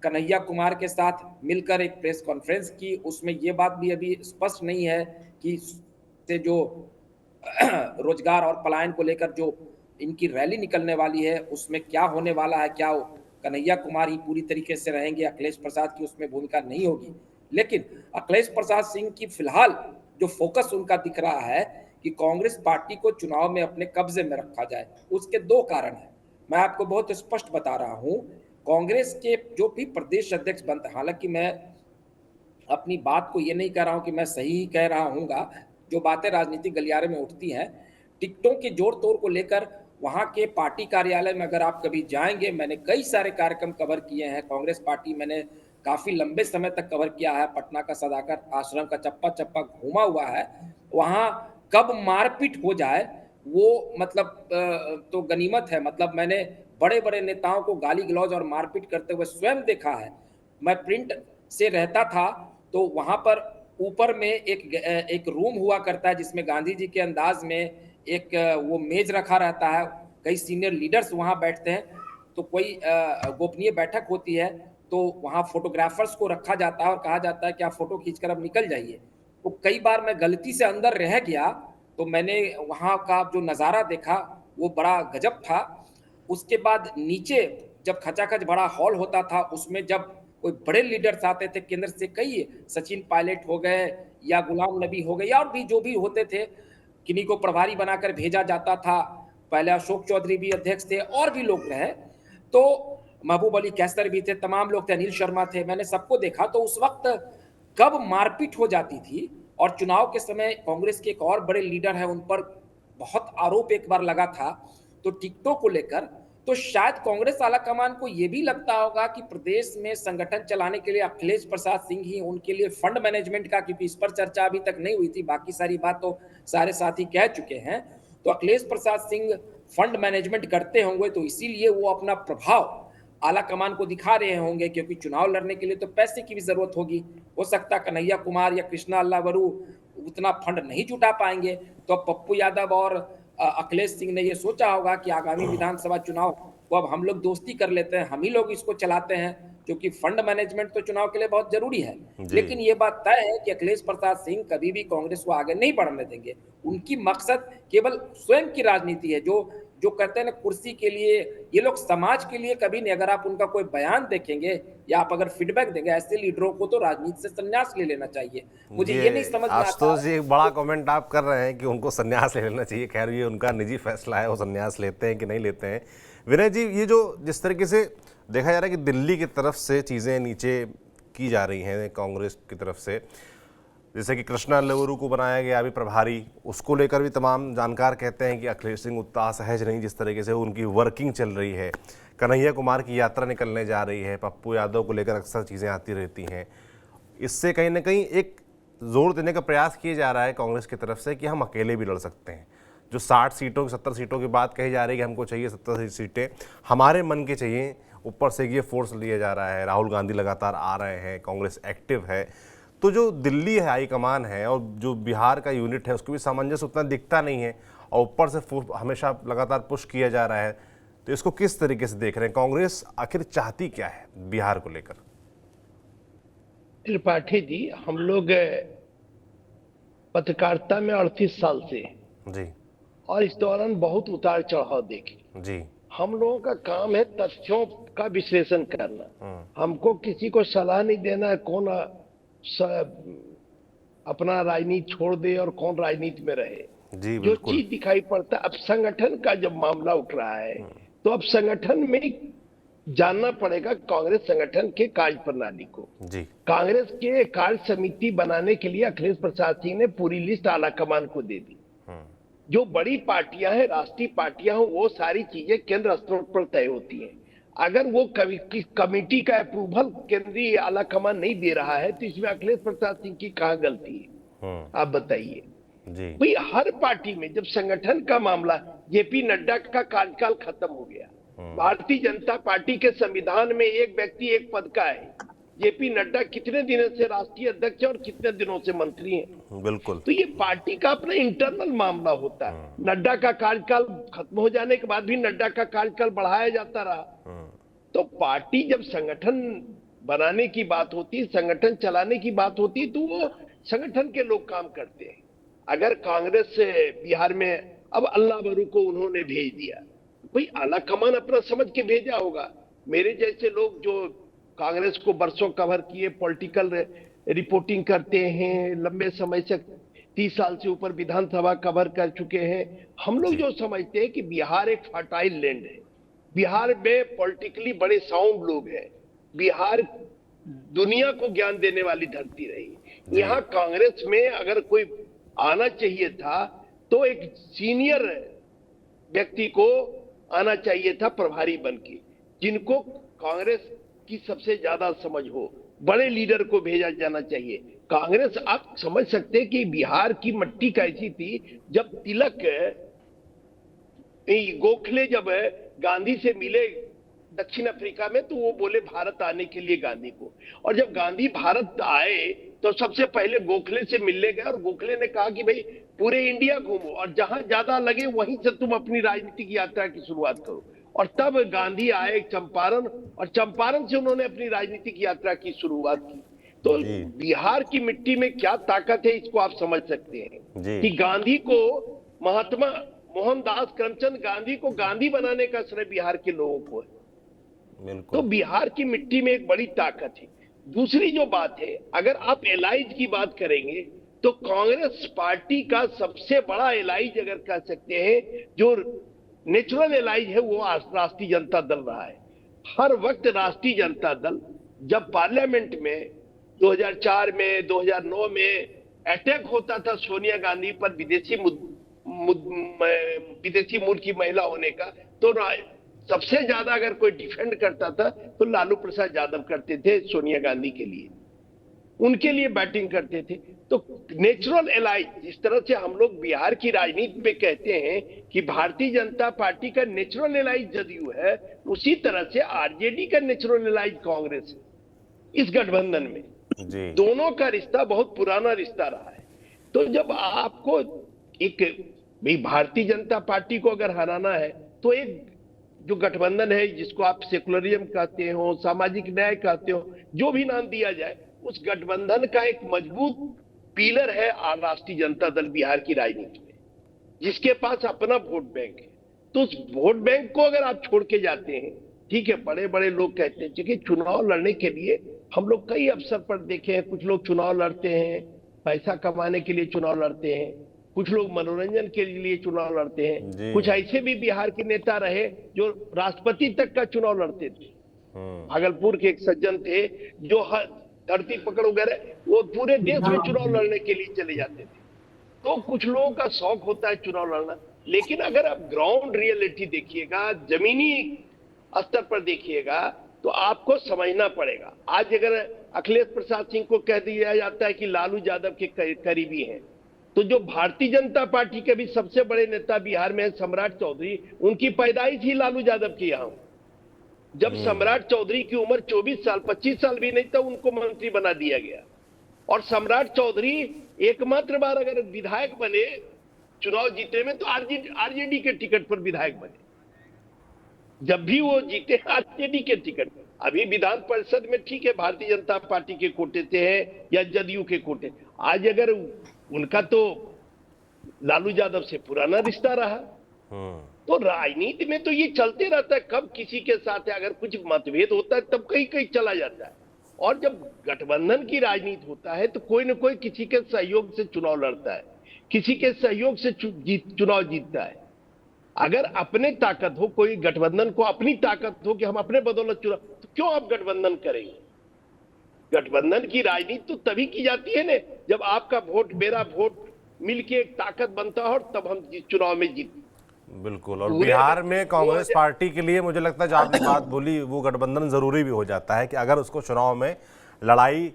कन्हैया कुमार के साथ मिलकर एक प्रेस कॉन्फ्रेंस की। उसमें ये बात भी अभी स्पष्ट नहीं है कि से जो रोजगार और पलायन को लेकर जो इनकी रैली निकलने वाली है, उसमें क्या होने वाला है, क्या कन्हैया कुमार ही पूरी तरीके से रहेंगे, अखिलेश प्रसाद की उसमें भूमिका नहीं होगी। लेकिन अखिलेश प्रसाद सिंह की फिलहाल जो फोकस उनका दिख रहा है कि कांग्रेस पार्टी को चुनाव में अपने कब्जे में रखा जाए। उसके दो कारण हैं, मैं आपको बहुत स्पष्ट बता रहा हूं। कांग्रेस के जो भी प्रदेश अध्यक्ष बनते, हालांकि मैं अपनी बात को ये नहीं कह रहा हूं कि मैं सही कह रहा हूँगा, जो बातें राजनीतिक गलियारे में उठती हैं, टिकटों के जोड़ तोड़ को लेकर वहां के पार्टी कार्यालय में अगर आप कभी जाएंगे, मैंने कई सारे कार्यक्रम कवर किए हैं। कांग्रेस पार्टी मैंने काफी लंबे समय तक कवर किया है, पटना का सदाकत आश्रम का चप्पा चप्पा घूमा हुआ है। वहां कब मारपीट हो जाए वो मतलब तो गनीमत है। मतलब मैंने बड़े बड़े नेताओं को गाली गलौज और मारपीट करते हुए स्वयं देखा है। मैं प्रिंट से रहता था, तो वहां पर ऊपर में एक रूम हुआ करता है, जिसमें गांधी जी के अंदाज में एक वो मेज रखा रहता है, कई सीनियर लीडर्स वहां बैठते हैं। तो कोई गोपनीय बैठक होती है, तो वहां फोटोग्राफर्स को रखा जाता है और कहा जाता है कि आप फोटो खींचकर अब निकल जाइए। तो कई बार मैं गलती से अंदर रह गया, तो मैंने वहां का जो नज़ारा देखा वो बड़ा गजब था। उसके बाद नीचे जब खचाखच बड़ा हॉल होता था, उसमें जब कोई बड़े लीडर्स आते थे केंद्र से, कई सचिन पायलट हो गए या गुलाम नबी हो गए, या और भी जो भी होते थे, किन्हीं को प्रभारी बनाकर भेजा जाता था। पहले अशोक चौधरी भी अध्यक्ष थे, और भी लोग रहे, तो महबूब अली कैसर भी थे, तमाम लोग थे, अनिल शर्मा थे, मैंने सबको देखा। तो उस वक्त कब मारपीट हो जाती थी। और चुनाव के समय कांग्रेस के एक और बड़े लीडर हैं, उन पर बहुत आरोप एक बार लगा था, तो टिकटों को लेकर। तो शायद कांग्रेस आलाकमान को यह भी लगता होगा कि प्रदेश में संगठन चलाने के लिए अखिलेश प्रसाद सिंह ही उनके लिए फंड मैनेजमेंट का, क्योंकि इस पर चर्चा अभी तक नहीं हुई थी, बाकी सारी बात तो सारे साथी कह चुके हैं। तो अखिलेश प्रसाद सिंह फंड मैनेजमेंट करते होंगे, तो इसीलिए वो अपना प्रभाव आला कमान को दिखा रहे होंगे, क्योंकि चुनाव लड़ने के लिए तो पैसे की भी जरूरत होगी। हो सकता है कन्हैया कुमार या कृष्णा अल्लावरू उतना फंड नहीं जुटा पाएंगे, तो अब पप्पू यादव और अखिलेश सिंह ने ये सोचा होगा कि आगामी विधानसभा चुनाव को अब हम लोग दोस्ती कर लेते हैं, हम ही लोग इसको चलाते हैं, क्योंकि फंड मैनेजमेंट तो चुनाव के लिए बहुत जरूरी है। लेकिन ये बात तय है कि अखिलेश प्रसाद सिंह कभी भी कांग्रेस को आगे नहीं बढ़ने देंगे। उनकी मकसद केवल स्वयं की राजनीति है, जो जो करते हैं ना कुर्सी के लिए, ये लोग समाज के लिए कभी नहीं। अगर आप उनका कोई बयान देखेंगे या आप अगर फीडबैक देंगे, ऐसे लीडरों को तो राजनीति से संन्यास ले लेना चाहिए। मुझे ये नहीं समझ में आता। आशुतोष जी, एक बड़ा कमेंट आप कर रहे हैं कि उनको संन्यास ले लेना चाहिए। खैर, ये उनका निजी फैसला है, वो संन्यास लेते हैं कि नहीं लेते हैं। विनय जी, ये जो जिस तरीके से देखा जा रहा है कि दिल्ली की तरफ से चीज़ें नीचे की जा रही हैं कांग्रेस की तरफ से, जैसे कि कृष्णा लेवरू को बनाया गया अभी प्रभारी, उसको लेकर भी तमाम जानकार कहते हैं कि अखिलेश सिंह उतना सहज नहीं जिस तरीके से उनकी वर्किंग चल रही है। कन्हैया कुमार की यात्रा निकलने जा रही है, पप्पू यादव को लेकर अक्सर चीज़ें आती रहती हैं। इससे कहीं ना कहीं एक जोर देने का प्रयास किया जा रहा है कांग्रेस की तरफ से कि हम अकेले भी लड़ सकते हैं। जो 60 सीटों 70 सीटों की बात कही जा रही है कि हमको चाहिए 70 सीटें, हमारे मन के चाहिए, ऊपर से ये फोर्स लिया जा रहा है। राहुल गांधी लगातार आ रहे हैं, कांग्रेस एक्टिव है। तो जो दिल्ली है हाईकमान है और जो बिहार का यूनिट है उसको भी सामंजस्य उतना दिखता नहीं है, और ऊपर से हमेशा लगातार पुश किया जा रहा है। तो इसको किस तरीके से देख रहे हैं? कांग्रेस आखिर चाहती क्या है बिहार को लेकर? त्रिपाठी जी, हम लोग पत्रकारिता में 38 साल से जी और इस दौरान बहुत उतार चढ़ाव देखे। जी हम लोगों का काम है तथ्यों का विश्लेषण करना। हमको किसी को सलाह नहीं देना है कौन अपना राजनीति छोड़ दे और कौन राजनीति में रहे। जी जो बिल्कुल। चीज दिखाई पड़ता है, अब संगठन का जब मामला उठ रहा है तो अब संगठन में जानना पड़ेगा कांग्रेस संगठन के कार्य प्रणाली को। जी कांग्रेस के कार्य समिति बनाने के लिए अखिलेश प्रसाद सिंह ने पूरी लिस्ट आलाकमान को दे दी। जो बड़ी पार्टियां हैं, राष्ट्रीय पार्टियां हैं, वो सारी चीजें केंद्र स्तर पर तय होती हैं। अगर वो कमेटी का अप्रूवल केंद्रीय आलाकमान नहीं दे रहा है तो इसमें अखिलेश प्रसाद सिंह की कहां गलती है? आप बताइए। जी भाई, हर पार्टी में जब संगठन का मामला, जेपी नड्डा का कार्यकाल खत्म हो गया, भारतीय जनता पार्टी के संविधान में एक व्यक्ति एक पद का है। जेपी नड्डा कितने दिनों से राष्ट्रीय अध्यक्ष और कितने दिनों से मंत्री हैं? बिल्कुल। तो ये पार्टी का अपना इंटरनल मामला होता है। नड्डा का कार्यकाल खत्म हो जाने के बाद भी नड्डा का कार्यकाल बढ़ाया जाता रहा। तो पार्टी जब संगठन बनाने की बात होती है, संगठन चलाने की बात होती है, तो वो संगठन के लोग काम करते हैं। अगर कांग्रेस से बिहार में अब अल्लाह बरू को उन्होंने भेज दिया, भाई आलाकमान अपना समझ के भेजा होगा। मेरे जैसे लोग जो कांग्रेस को बरसों कवर किए, पॉलिटिकल रिपोर्टिंग करते हैं, लंबे समय से 30 साल से ऊपर विधानसभा कवर कर चुके हैं, हम लोग जो समझते हैं कि बिहार एक फर्टाइल लैंड है। बिहार में पॉलिटिकली बड़े साउंड लोग हैं। बिहार दुनिया को ज्ञान देने वाली धरती रही। यहाँ कांग्रेस में अगर कोई आना चाहिए था तो एक सीनियर व्यक्ति को आना चाहिए था प्रभारी बनके, जिनको कांग्रेस की सबसे ज्यादा समझ हो, बड़े लीडर को भेजा जाना चाहिए। कांग्रेस, आप समझ सकते हैं कि बिहार की मिट्टी कैसी थी। जब तिलक गोखले जब गांधी से मिले दक्षिण अफ्रीका में, तो वो बोले भारत आने के लिए गांधी को, और जब गांधी भारत आए तो सबसे पहले गोखले से मिलने गए और गोखले ने कहा कि भाई पूरे इंडिया घूमो और जहां ज्यादा लगे वहीं से तुम अपनी राजनीतिक यात्रा की शुरुआत करो। और तब गांधी आए चंपारण, और चंपारण से उन्होंने अपनी राजनीतिक यात्रा की शुरुआत की। तो बिहार की मिट्टी में क्या ताकत है, इसको आप समझ सकते हैं कि गांधी को, महात्मा मोहनदास करमचंद गांधी को गांधी बनाने का श्रेय बिहार के लोगों को है। तो बिहार की मिट्टी में एक बड़ी ताकत है। दूसरी जो बात है, अगर आप एलाइज की बात करेंगे तो कांग्रेस पार्टी का सबसे बड़ा एलाइज अगर कह सकते हैं, जो नेचुरल एलाइज है, वो राष्ट्रीय जनता दल रहा है। हर वक्त राष्ट्रीय जनता दल जब पार्लियामेंट में 2004 में 2009 में अटैक होता था सोनिया गांधी पर विदेशी मूल की महिला होने का, तो सबसे ज्यादा अगर कोई डिफेंड करता था तो लालू प्रसाद यादव करते थे सोनिया गांधी के लिए, उनके लिए बैटिंग करते थे। तो नेचुरल एलाइज, जिस तरह से हम लोग बिहार की राजनीति में कहते हैं कि भारतीय जनता पार्टी का नेचुरल एलाइज जदयू है, उसी तरह से आरजेडी का नेचुरल एलाइज कांग्रेस है। इस गठबंधन में दोनों का रिश्ता बहुत पुराना रिश्ता रहा है। तो जब आपको एक भारतीय जनता पार्टी को अगर हराना है तो एक जो गठबंधन है, जिसको आप सेकुलरिज्म कहते हो, सामाजिक न्याय कहते हो, जो भी नाम दिया जाए, उस गठबंधन का एक मजबूत पिलर है राष्ट्रीय जनता दल बिहार की राजनीति में, जिसके पास अपना वोट बैंक है। तो उस वोट बैंक को अगर आप छोड़ के जाते हैं, ठीक है, बड़े बड़े लोग कहते हैं कि चुनाव लड़ने के लिए हम लोग कई अवसर पर देखे हैं, कुछ लोग चुनाव लड़ते हैं पैसा कमाने के लिए, चुनाव लड़ते हैं, कुछ लोग मनोरंजन के लिए चुनाव लड़ते हैं, कुछ ऐसे भी बिहार के नेता रहे जो राष्ट्रपति तक का चुनाव लड़ते थे। भागलपुर के एक सज्जन थे जो धरती पकड़ वगैरह वो पूरे देश में चुनाव लड़ने के लिए चले जाते थे। तो कुछ लोगों का शौक होता है चुनाव लड़ना, लेकिन अगर आप ग्राउंड रियलिटी देखिएगा, जमीनी स्तर पर देखिएगा, तो आपको समझना पड़ेगा। आज अगर अखिलेश प्रसाद सिंह को कह दिया जाता है कि लालू यादव के करीबी हैं, तो जो भारतीय जनता पार्टी के भी सबसे बड़े नेता बिहार में सम्राट चौधरी, उनकी पैदाइश ही लालू यादव की यहाँ। जब सम्राट चौधरी की उम्र 24 साल 25 साल भी नहीं था, उनको मंत्री बना दिया गया। और सम्राट चौधरी एकमात्र बार अगर विधायक बने, चुनाव जीते में, तो आरजेडी के टिकट पर विधायक बने। जब भी वो जीते आरजेडी के टिकट पर। अभी विधान परिषद में ठीक है भारतीय जनता पार्टी के कोटे से है या जदयू के कोटे, आज अगर उनका तो लालू यादव से पुराना रिश्ता रहा, तो राजनीति में तो ये चलते रहता है। कब किसी के साथ है, अगर कुछ मतभेद होता है तब कहीं कहीं चला जाता है। और जब गठबंधन की राजनीति होता है तो कोई न कोई किसी के सहयोग से चुनाव लड़ता है, किसी के सहयोग से चुनाव जीतता है। अगर अपने ताकत हो, कोई गठबंधन को अपनी ताकत हो कि हम अपने बदौलत चुनाव, तो क्यों आप गठबंधन करेंगे? गठबंधन की राजनीति तो तभी की जाती है ना जब आपका वोट मेरा वोट मिलके एक ताकत बनता है, और तब हम चुनाव में जीतते। बिल्कुल। और बिहार में कांग्रेस पार्टी के लिए मुझे लगता है जो आपने बात बोली वो गठबंधन जरूरी भी हो जाता है कि अगर उसको चुनाव में लड़ाई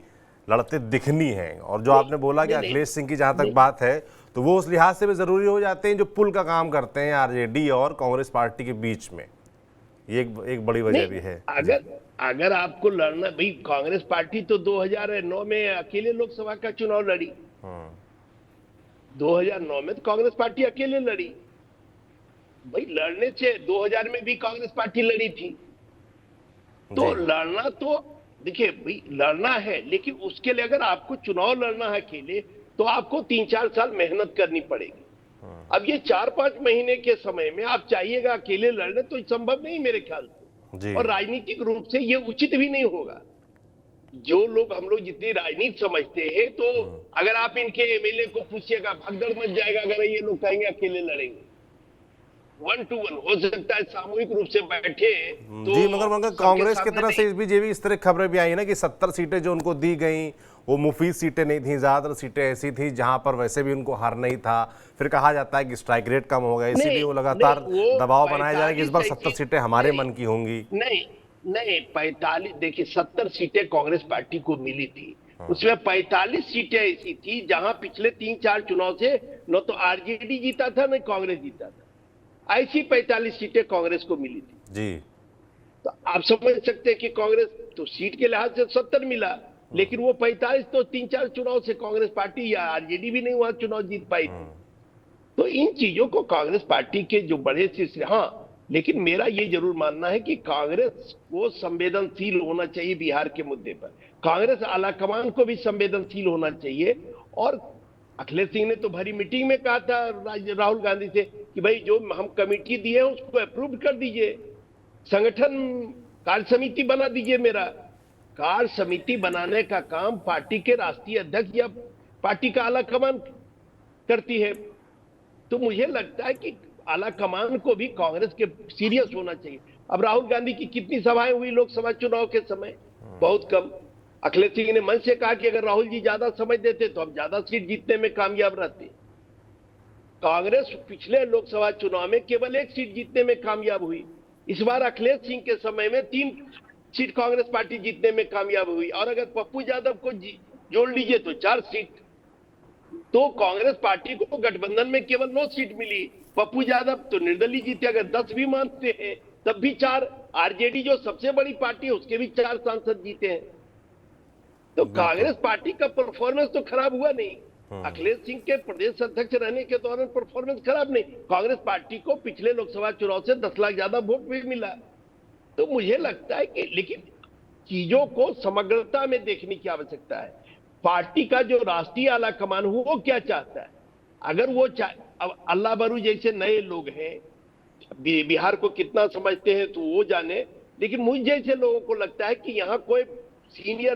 लड़ते दिखनी है। और जो आपने बोला कि अखिलेश सिंह की जहां तक बात है तो वो उस लिहाज से भी जरूरी हो जाते हैं जो पुल का काम करते हैं आरजेडी और कांग्रेस पार्टी के बीच में। ये एक बड़ी वजह भी है। अगर आपको लड़ना, भाई कांग्रेस पार्टी तो 2009 में अकेले लोकसभा का चुनाव लड़ी। 2009 में तो कांग्रेस पार्टी अकेले लड़ी। भाई लड़ने से 2000 में भी कांग्रेस पार्टी लड़ी थी। तो लड़ना तो देखिए भाई लड़ना है, लेकिन उसके लिए अगर आपको चुनाव लड़ना है अकेले तो आपको 3-4 साल मेहनत करनी पड़ेगी। अब ये 4-5 महीने के समय में आप चाहिएगा अकेले लड़ने, तो संभव नहीं मेरे ख्याल से। और राजनीतिक रूप से ये उचित भी नहीं होगा। जो लोग हम लोग जितनी राजनीति समझते हैं, तो अगर आप इनके एमएलए को पूछिएगा भगदड़ मच जाएगा अगर ये लोग कहेंगे अकेले लड़ेंगे। 1 to 1 हो सकता है सामूहिक रूप से बैठे तो जी, मगर कांग्रेस की तरफ से भी इस तरह खबरें भी आई ना कि 70 सीटें जो उनको दी गई वो मुफीद सीटें नहीं थी, ज्यादातर सीटें ऐसी थी जहां पर वैसे भी उनको हार नहीं था। फिर कहा जाता है कि स्ट्राइक रेट कम हो गया, इसीलिए वो लगातार दबाव बनाया जा रहा है कि इस बार 70 सीटें हमारे मन की होंगी। नहीं 45, देखिए 70 सीटें कांग्रेस पार्टी को मिली थी। उसमें 45 सीटें ऐसी थी जहां पिछले 3-4 चुनाव से न तो आरजेडी जीता था न कांग्रेस जीता था। ऐसी 45 सीटें कांग्रेस को मिली थी जी। तो आप समझ सकते हैं कि कांग्रेस तो सीट के लिहाज से 70 मिला, लेकिन वो 45 तो 3-4 चुनाव से कांग्रेस पार्टी या आरजेडी भी नहीं वहां चुनाव जीत पाई थी। तो इन चीजों को कांग्रेस पार्टी के जो बड़े से, हाँ, लेकिन मेरा ये जरूर मानना है कि कांग्रेस को संवेदनशील होना चाहिए बिहार के मुद्दे पर। कांग्रेस आलाकमान को भी संवेदनशील होना चाहिए। और अखिलेश सिंह ने तो भरी मीटिंग में कहा था राहुल गांधी से कि भाई जो हम कमेटी दी है उसको अप्रूव कर दीजिए, संगठन कार्य समिति बना दीजिए। मेरा कार्य समिति बनाने का काम पार्टी के राष्ट्रीय अध्यक्ष या पार्टी का आलाकमान करती है। तो मुझे लगता है कि आलाकमान को भी कांग्रेस के सीरियस होना चाहिए। अब राहुल गांधी की कितनी सभाएं हुई लोकसभा चुनाव के समय? बहुत कम। अखिलेश सिंह ने मन से कहा कि अगर राहुल जी ज्यादा समय देते तो हम ज्यादा सीट जीतने में कामयाब रहते। कांग्रेस पिछले लोकसभा चुनाव में केवल 1 सीट जीतने में कामयाब हुई। इस बार अखिलेश सिंह के समय में 3 सीट कांग्रेस पार्टी जीतने में कामयाब हुई। और अगर पप्पू यादव को जोड़ लीजिए तो 4 सीट। तो कांग्रेस पार्टी को गठबंधन में केवल 9 सीट मिली। पप्पू यादव तो निर्दलीय जीते, अगर 10 भी मानते हैं तब भी 4। आरजेडी जो सबसे बड़ी पार्टी है उसके भी 4 सांसद जीते हैं। तो कांग्रेस पार्टी का परफॉर्मेंस तो खराब हुआ नहीं। अखिलेश सिंह के प्रदेश अध्यक्ष रहने के दौरान परफॉर्मेंस खराब नहीं। कांग्रेस पार्टी को पिछले लोकसभा चुनाव से 10 लाख ज्यादा वोट भी मिला। तो मुझे लगता है कि लेकिन चीजों को समग्रता में देखने की आवश्यकता है। पार्टी का जो राष्ट्रीय आलाकमान हो वो क्या चाहता है। अगर वो अब अल्लाह बरू जैसे नए लोग हैं बिहार को कितना समझते हैं तो वो जाने, लेकिन मुझ जैसे लोगों को लगता है कि यहाँ कोई सीनियर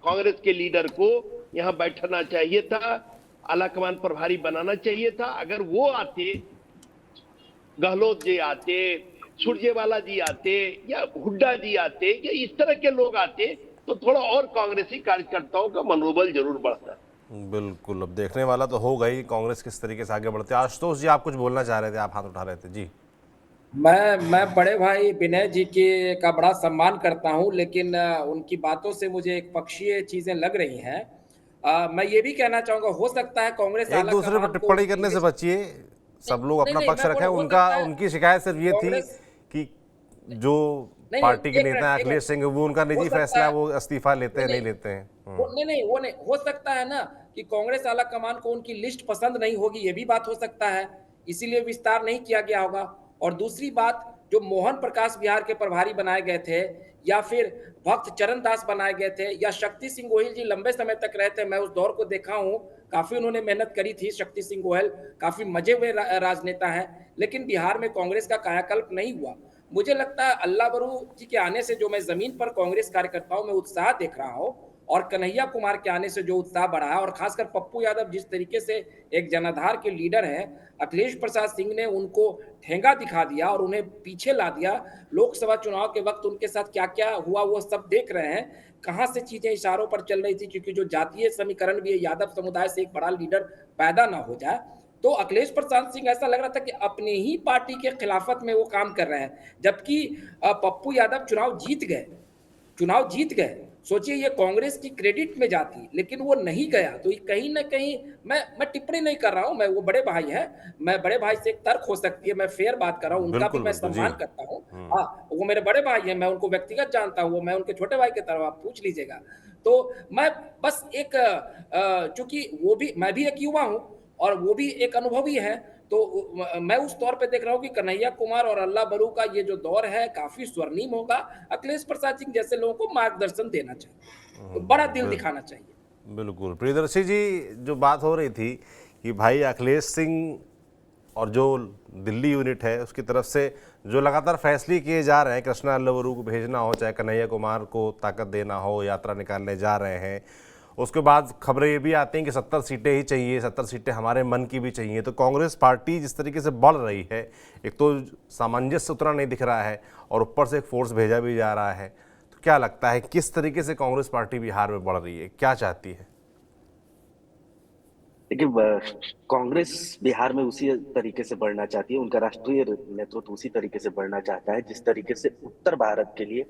कांग्रेस के लीडर को यहाँ बैठना चाहिए था, आलाकमान प्रभारी बनाना चाहिए था। अगर वो आते, गहलोत जी आते, सुरजेवाला जी आते, या हुड्डा जी आते, या इस तरह के लोग आते, तो थोड़ा और कांग्रेसी कार्यकर्ताओं का मनोबल जरूर बढ़ता। बिल्कुल, अब देखने वाला तो होगा ही कांग्रेस किस तरीके से आगे बढ़ते है। आशुतोष जी, आप कुछ बोलना चाह रहे थे, आप हाथ उठा रहे थे जी। मैं बड़े भाई विनय जी के का बड़ा सम्मान करता हूं, लेकिन उनकी बातों से मुझे एक पक्षीय चीजें लग रही हैं। मैं ये भी कहना चाहूंगा, हो सकता है कांग्रेस एक दूसरे पर टिप्पणी करने से बचिए, सब लोग अपना पक्ष रखें। उनका उनकी शिकायत सिर्फ ये थी कि जो पार्टी के नेता हैं अखिलेश सिंह, वो उनका निजी फैसला है, वो इस्तीफा लेते हैं नहीं लेते हैं। वो नहीं हो सकता है ना कि कांग्रेस आला कमान को उनकी लिस्ट पसंद नहीं होगी, ये भी बात हो सकता है, इसीलिए विस्तार नहीं किया गया होगा। और दूसरी बात, जो मोहन प्रकाश बिहार के प्रभारी बनाए गए थे, या फिर भक्त चरण दास बनाए गए थे, या शक्ति सिंह गोहिल जी लंबे समय तक रहे थे, मैं उस दौर को देखा हूं, काफी उन्होंने मेहनत करी थी। शक्ति सिंह गोहिल काफी मजे हुए राजनेता है, लेकिन बिहार में कांग्रेस का कायाकल्प नहीं हुआ। मुझे लगता है अल्लाह बरू जी के आने से जो मैं जमीन पर कांग्रेस कार्यकर्ताओं में उत्साह देख रहा हूं, और कन्हैया कुमार के आने से जो उत्साह बढ़ा है, और खासकर पप्पू यादव जिस तरीके से एक जनाधार के लीडर हैं, अखिलेश प्रसाद सिंह ने उनको ठेंगा दिखा दिया और उन्हें पीछे ला दिया। लोकसभा चुनाव के वक्त उनके साथ क्या क्या हुआ वो सब देख रहे हैं, कहां से चीजें इशारों पर चल रही थी, क्योंकि जो जातीय समीकरण भी है, यादव समुदाय से एक बड़ा लीडर पैदा ना हो जाए। तो अखिलेश प्रसाद सिंह ऐसा लग रहा था कि अपनी ही पार्टी के खिलाफत में वो काम कर रहे हैं, जबकि पप्पू यादव चुनाव जीत गए। सोचिए, ये कांग्रेस की क्रेडिट में जाती, लेकिन वो नहीं गया। तो कहीं ना कहीं मैं टिप्पणी नहीं कर रहा हूं, मैं वो बड़े भाई हैं, मैं बड़े भाई से एक तर्क हो सकती है, मैं फेयर बात कर रहा हूं, उनका भी मैं सम्मान करता हूं। हाँ, वो मेरे बड़े भाई हैं, मैं उनको व्यक्तिगत जानता हूं, मैं उनके छोटे भाई की तरह, आप पूछ लीजिएगा। तो मैं बस एक चूंकि वो भी, मैं भी एक युवा हूं और वो भी एक अनुभवी है, तो मैं उस तौर पे देख रहा हूं कि कन्हैया कुमार और अल्लाह बरू का ये जो दौर है काफी स्वर्णिम होगा। अखिलेश प्रसाद सिंह जैसे लोगों को मार्गदर्शन देना चाहिए, तो बड़ा दिल दिखाना चाहिए। बिल्कुल। प्रियदर्शी जी, जो बात हो रही थी कि भाई अखिलेश सिंह और जो दिल्ली यूनिट है उसकी तरफ से जो लगातार फैसले किए जा रहे हैं, कृष्णा अल्लावरू को भेजना हो, चाहे कन्हैया कुमार को ताकत देना हो, यात्रा निकालने जा रहे हैं, उसके बाद खबरें ये भी आती हैं कि 70 सीटें ही चाहिए, 70 सीटें हमारे मन की भी चाहिए। तो कांग्रेस पार्टी जिस तरीके से बढ़ रही है, एक तो सामंजस्य उतना नहीं दिख रहा है और ऊपर से एक फोर्स भेजा भी जा रहा है, तो क्या लगता है किस तरीके से कांग्रेस पार्टी बिहार में बढ़ रही है, क्या चाहती है? देखिए, कांग्रेस बिहार में उसी तरीके से बढ़ना चाहती है, उनका राष्ट्रीय नेतृत्व उसी तरीके से बढ़ना चाहता है जिस तरीके से उत्तर भारत के लिए,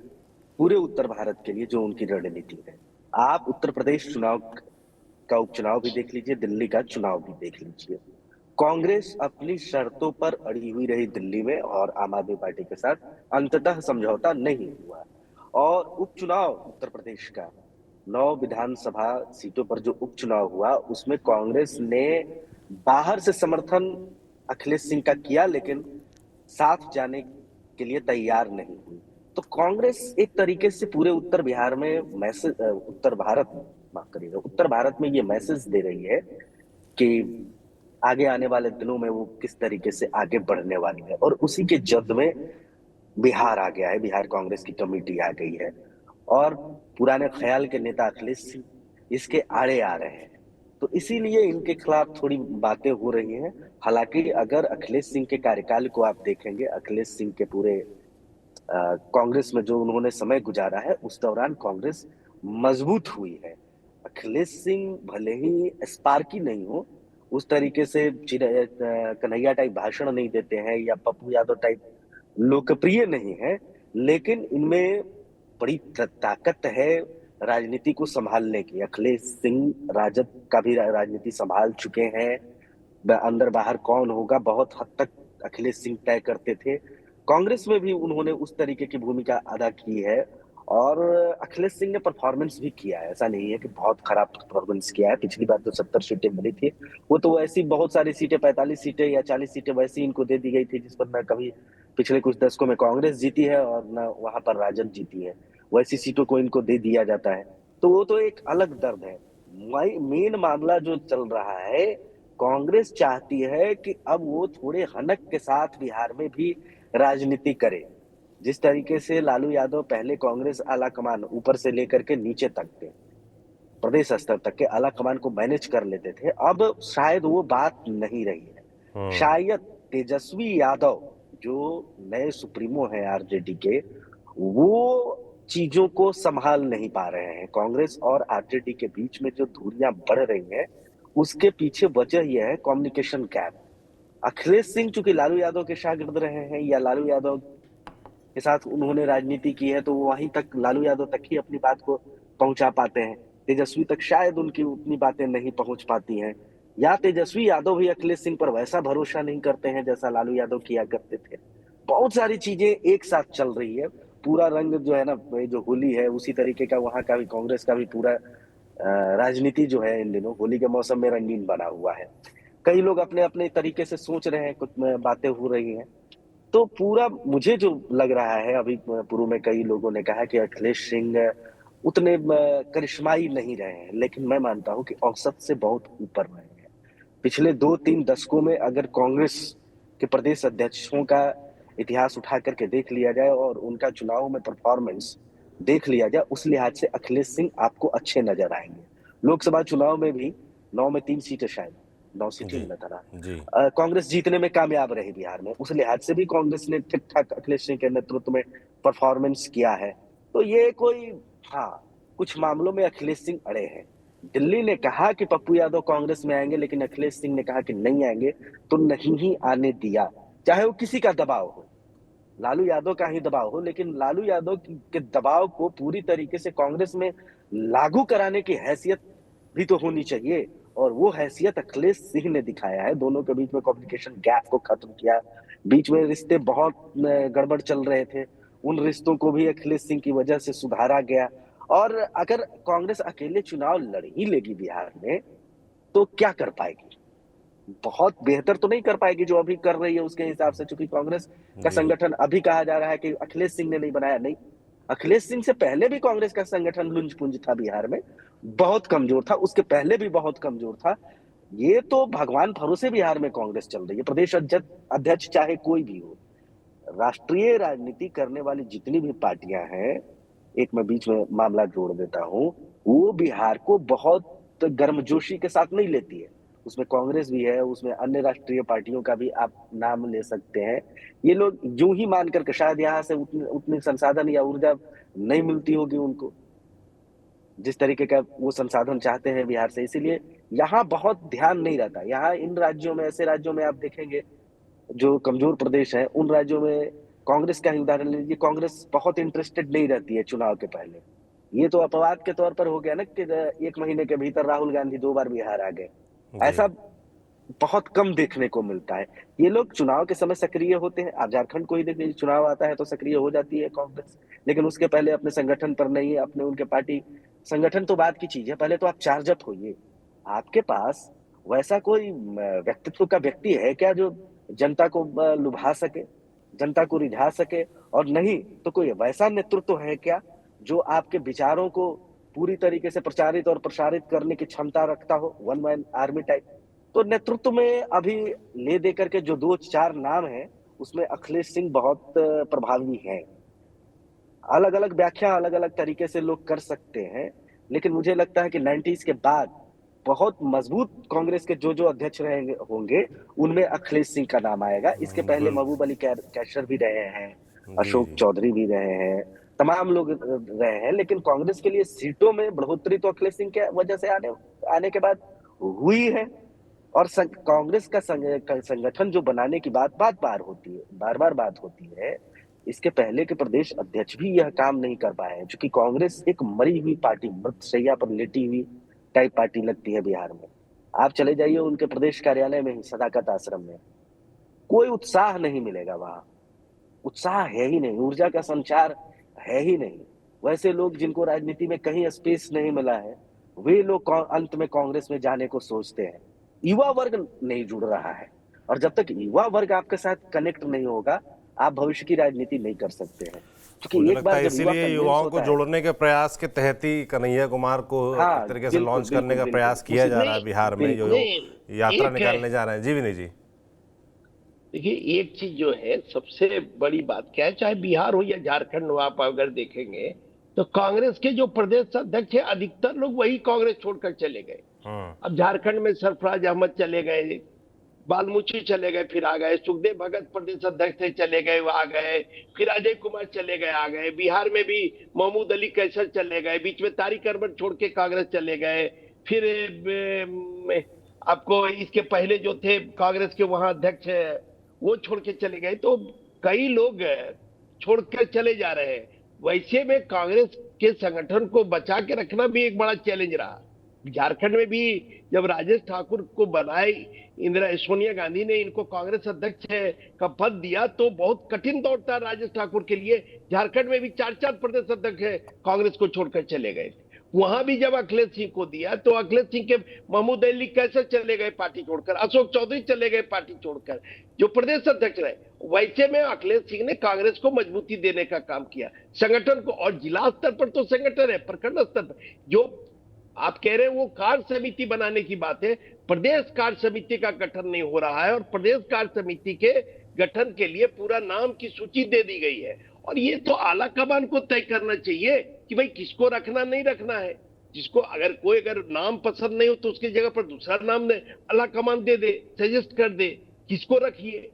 पूरे उत्तर भारत के लिए जो उनकी रणनीति है। आप उत्तर प्रदेश चुनाव का उपचुनाव भी देख लीजिए, दिल्ली का चुनाव भी देख लीजिए। कांग्रेस अपनी शर्तों पर अड़ी हुई रही दिल्ली में, और आम आदमी पार्टी के साथ अंततः समझौता नहीं हुआ। और उपचुनाव उत्तर प्रदेश का 9 विधानसभा सीटों पर जो उपचुनाव हुआ, उसमें कांग्रेस ने बाहर से समर्थन अखिलेश सिंह का किया, लेकिन साथ जाने के लिए तैयार नहीं हुई। तो कांग्रेस एक तरीके से पूरे उत्तर बिहार में मैसेज, उत्तर भारत में, माफ करिएगा, उत्तर भारत में ये मैसेज दे रही है कि आगे आने वाले दिनों में वो किस तरीके से आगे बढ़ने वाली है। और उसी के जद में बिहार आ गया है, बिहार कांग्रेस की कमेटी आ गई है, और पुराने ख्याल के नेता अखिलेश सिंह इसके आड़े आ रहे हैं। तो इसीलिए इनके खिलाफ थोड़ी बातें हो रही हैं। हालांकि अगर अखिलेश सिंह के कार्यकाल को आप देखेंगे, अखिलेश सिंह के पूरे कांग्रेस में जो उन्होंने समय गुजारा है, उस दौरान कांग्रेस मजबूत हुई है। अखिलेश सिंह भले ही स्पार्की नहीं हो, उस तरीके से कन्हैया टाइप भाषण नहीं देते हैं, या पप्पू यादव टाइप लोकप्रिय नहीं है, लेकिन इनमें बड़ी ताकत है राजनीति को संभालने की। अखिलेश सिंह राजद का भी राजनीति संभाल चुके हैं, अंदर बाहर कौन होगा बहुत हद तक अखिलेश सिंह तय करते थे। कांग्रेस में भी उन्होंने उस तरीके की भूमिका अदा की है, और अखिलेश सिंह ने परफॉर्मेंस भी किया है। ऐसा नहीं है कि बहुत खराब परफॉर्मेंस किया है। पिछली बार तो 70 सीटें मिली थी, वो तो ऐसी बहुत सारी सीटें, 45 सीटें या 40 सीटें वैसी इनको दे दी गई थी, जिस पर न कभी पिछले कुछ दशकों में कांग्रेस जीती है और न वहां पर राजद जीती है। वैसी सीटों को इनको दे दिया जाता है, तो वो तो एक अलग दर्द है। मेन मामला जो चल रहा है, कांग्रेस चाहती है कि अब वो थोड़े हनक के साथ बिहार में भी राजनीति करे। जिस तरीके से लालू यादव पहले कांग्रेस आला कमान ऊपर से लेकर के नीचे तक के प्रदेश स्तर तक के आला कमान को मैनेज कर लेते थे, अब शायद वो बात नहीं रही है। शायद तेजस्वी यादव जो नए सुप्रीमो हैं आरजेडी के, वो चीजों को संभाल नहीं पा रहे हैं। कांग्रेस और आरजेडी के बीच में जो दूरियां बढ़ रही हैं, उसके पीछे वजह यह है कम्युनिकेशन गैप। अखिलेश सिंह चूंकि लालू यादव के शागिर्द रहे हैं या लालू यादव के साथ उन्होंने राजनीति की है, तो वो वहीं तक लालू यादव तक ही अपनी बात को पहुंचा पाते हैं। तेजस्वी तक शायद उनकी उतनी बातें नहीं पहुंच पाती हैं, या तेजस्वी यादव भी अखिलेश सिंह पर वैसा भरोसा नहीं करते हैं जैसा लालू यादव किया करते थे। बहुत सारी चीजें एक साथ चल रही है। पूरा रंग जो है ना, ये जो होली है उसी तरीके का वहां का भी कांग्रेस का भी पूरा राजनीति जो है इन दिनों होली के मौसम में रंगीन बना हुआ है। कई लोग अपने अपने तरीके से सोच रहे हैं, कुछ बातें हो रही हैं। तो पूरा मुझे जो लग रहा है, अभी पूर्व में कई लोगों ने कहा कि अखिलेश सिंह उतने करिश्माई नहीं रहे हैं, लेकिन मैं मानता हूं कि औसत से बहुत ऊपर रहे हैं। पिछले 2-3 दशकों में अगर कांग्रेस के प्रदेश अध्यक्षों का इतिहास उठा करके देख लिया जाए और उनका चुनाव में परफॉर्मेंस देख लिया जाए, उस लिहाज से अखिलेश सिंह आपको अच्छे नजर आएंगे। लोकसभा चुनाव में भी 9 में 3 सीटें, शायद 9 सीटें जी नजर आ जी कांग्रेस जीतने में कामयाब रही बिहार में। उस लिहाज से भी कांग्रेस ने ठीक ठाक अखिलेश सिंह के नेतृत्व में परफॉर्मेंस किया है। तो ये कोई, हाँ, कुछ मामलों में अखिलेश सिंह अड़े हैं। दिल्ली ने कहा कि पप्पू यादव कांग्रेस में आएंगे, लेकिन अखिलेश सिंह ने कहा कि नहीं आएंगे, तो नहीं ही आने दिया, चाहे वो किसी का दबाव हो, लालू यादव का ही दबाव हो। लेकिन लालू यादव के दबाव को पूरी तरीके से कांग्रेस में लागू कराने की हैसियत भी तो होनी चाहिए, और वो हैसियत अखिलेश सिंह ने दिखाया है। दोनों के बीच में कम्युनिकेशन गैप को खत्म किया। बीच में रिश्ते बहुत गड़बड़ चल रहे थे, उन रिश्तों को भी अखिलेश सिंह की वजह से सुधारा गया। और अगर कांग्रेस अकेले चुनाव लड़ ही लेगी बिहार में, तो क्या कर पाएगी? बहुत बेहतर तो नहीं कर पाएगी जो अभी कर रही है उसके हिसाब से, क्योंकि कांग्रेस का जी संगठन अभी कहा जा रहा है कि अखिलेश सिंह ने नहीं बनाया। नहीं, अखिलेश सिंह से पहले भी कांग्रेस का संगठन लुंज पुंज था बिहार में, बहुत कमजोर था, उसके पहले भी बहुत कमजोर था। ये तो भगवान भरोसे बिहार में कांग्रेस चल रही है। प्रदेश अध्यक्ष चाहे कोई भी हो, राष्ट्रीय राजनीति करने वाली जितनी भी पार्टियां हैं, एक मैं बीच में मामला जोड़ देता हूं, वो बिहार को बहुत गर्मजोशी के साथ नहीं लेती है। उसमें कांग्रेस भी है, उसमें अन्य राष्ट्रीय पार्टियों का भी आप नाम ले सकते हैं। ये लोग यूं ही मान करके, शायद यहाँ से उतनी उतनी संसाधन या ऊर्जा नहीं मिलती होगी उनको, जिस तरीके का वो संसाधन चाहते हैं बिहार से, इसीलिए यहाँ बहुत ध्यान नहीं रहता। यहाँ इन राज्यों में, ऐसे राज्यों में आप देखेंगे जो कमजोर प्रदेश है, उन राज्यों में कांग्रेस का ही उदाहरण लीजिए, कांग्रेस बहुत इंटरेस्टेड नहीं रहती है चुनाव के पहले। ये तो अपवाद के तौर पर हो गया ना कि 1 महीने के भीतर राहुल गांधी 2 बार बिहार आ गए। जी ऐसा बहुत कम देखने को मिलता है। ये लोग चुनाव के समय सक्रिय होते हैं। आप झारखंड को ही देख लीजिए, चुनाव आता है तो सक्रिय हो जाती है कांग्रेस, लेकिन उसके पहले अपने संगठन पर नहीं, अपने उनके पार्टी संगठन तो बात की चीज है, पहले तो आप चार्ज अप होइए। आपके पास वैसा कोई व्यक्तित्व का व्यक्ति है क्या जो जनता को लुभा सके, जनता को रिझा सके? और नहीं तो कोई वैसा नेतृत्व है क्या जो आपके विचारों को पूरी तरीके से प्रचारित और प्रसारित करने की क्षमता रखता हो, वन मैन आर्मी टाइप? तो नेतृत्व में अभी ले दे करके जो 2-4 नाम हैं, उसमें अखिलेश सिंह बहुत प्रभावी हैं। अलग अलग व्याख्या अलग अलग तरीके से लोग कर सकते हैं, लेकिन मुझे लगता है कि 90s के बाद बहुत मजबूत कांग्रेस के जो जो अध्यक्ष रहेंगे होंगे, उनमें अखिलेश सिंह का नाम आएगा। इसके पहले बिल्कुल महबूब अली कैसर भी रहे हैं, जी अशोक जी चौधरी भी रहे हैं, तमाम लोग रहे हैं, लेकिन कांग्रेस के लिए सीटों में बढ़ोतरी तो अखिलेश सिंह के वजह से आने के बाद हुई है। और कांग्रेस का संगठन जो बनाने की बात बार होती है, बार बार बात होती है, इसके पहले के प्रदेश अध्यक्ष भी यह काम नहीं कर पाए हैं, क्योंकि कांग्रेस एक मरी हुई पार्टी, मृतशैया पर लेटी हुई टाइप पार्टी लगती है बिहार में। आप चले जाइए उनके प्रदेश कार्यालय में ही, सदाकत आश्रम में, कोई उत्साह नहीं मिलेगा वहां। उत्साह है ही नहीं, ऊर्जा का संचार है ही नहीं। वैसे लोग जिनको राजनीति में कहीं स्पेस नहीं मिला है, वे लोग अंत में कांग्रेस में जाने को सोचते हैं। युवा वर्ग नहीं जुड़ रहा है, और जब तक युवा वर्ग आपके साथ कनेक्ट नहीं होगा, आप भविष्य की राजनीति नहीं कर सकते हैं। क्योंकि मुझे एक लगता बार है जब युवा इसीलिए कन्विंस युवाओं को होता है, जोड़ने के प्रयास के तहत ही कन्हैया कुमार को हाँ एक तरीके से बिल्कुल लॉन्च करने का बिल्कुल प्रयास बिल्कुल किया उसी जा रहा है बिहार में, जो नहीं, यात्रा एक है, निकालने जा रहे हैं। जी विनय जी। देखिए एक चीज जो है सबसे बड़ी बात क्या है, चाहे बिहार हो या झारखंड हो, आप अगर देखेंगे तो कांग्रेस के जो प्रदेश अध्यक्ष है अधिकतर लोग वही कांग्रेस छोड़कर चले गए। हम्म। अब झारखंड में सरफराज अहमद चले गए, बालमुची चले गए फिर आ गए, सुखदेव भगत प्रदेश अध्यक्ष थे चले गए वो आ गए, फिर अजय कुमार चले गए आ गए, बिहार में भी महमूद अली कैसर चले गए, बीच में तारिक अरमान छोड़ के कांग्रेस चले गए, फिर आपको इसके पहले जो थे कांग्रेस के वहां अध्यक्ष वो छोड़ के चले गए। तो कई लोग छोड़ के चले जा रहे हैं। वैसे में कांग्रेस के संगठन को बचा के रखना भी एक बड़ा चैलेंज रहा। झारखंड में भी जब राजेश ठाकुर को बनाए इंदिरा सोनिया गांधी ने इनको कांग्रेस अध्यक्ष का पद दिया तो बहुत कठिन दौर था राजेश ठाकुर के लिए। झारखंड में भी 4 प्रदेश अध्यक्ष कांग्रेस को छोड़कर चले गए। वहां भी जब अखिलेश सिंह को दिया तो अखिलेश सिंह के महमूद अली कैसे चले गए पार्टी छोड़कर, अशोक चौधरी चले गए पार्टी छोड़कर जो प्रदेश अध्यक्ष रहे। वैसे में अखिलेश सिंह ने कांग्रेस को मजबूती देने का काम किया, संगठन को। और जिला स्तर पर तो संगठन है, प्रखंड स्तर पर जो आप कह रहे हैं वो कार्य समिति बनाने की बात है, प्रदेश कार्य समिति का गठन नहीं हो रहा है और प्रदेश कार्य समिति के गठन के लिए पूरा नाम की सूची दे दी गई है। और ये तो आला कमान को तय करना चाहिए कि भाई किसको रखना नहीं रखना है। जिसको अगर नाम पसंद नहीं हो तो उसकी जगह पर दूसरा नाम दे, आला कमान दे दे, सजेस्ट कर दे किसको रखिए।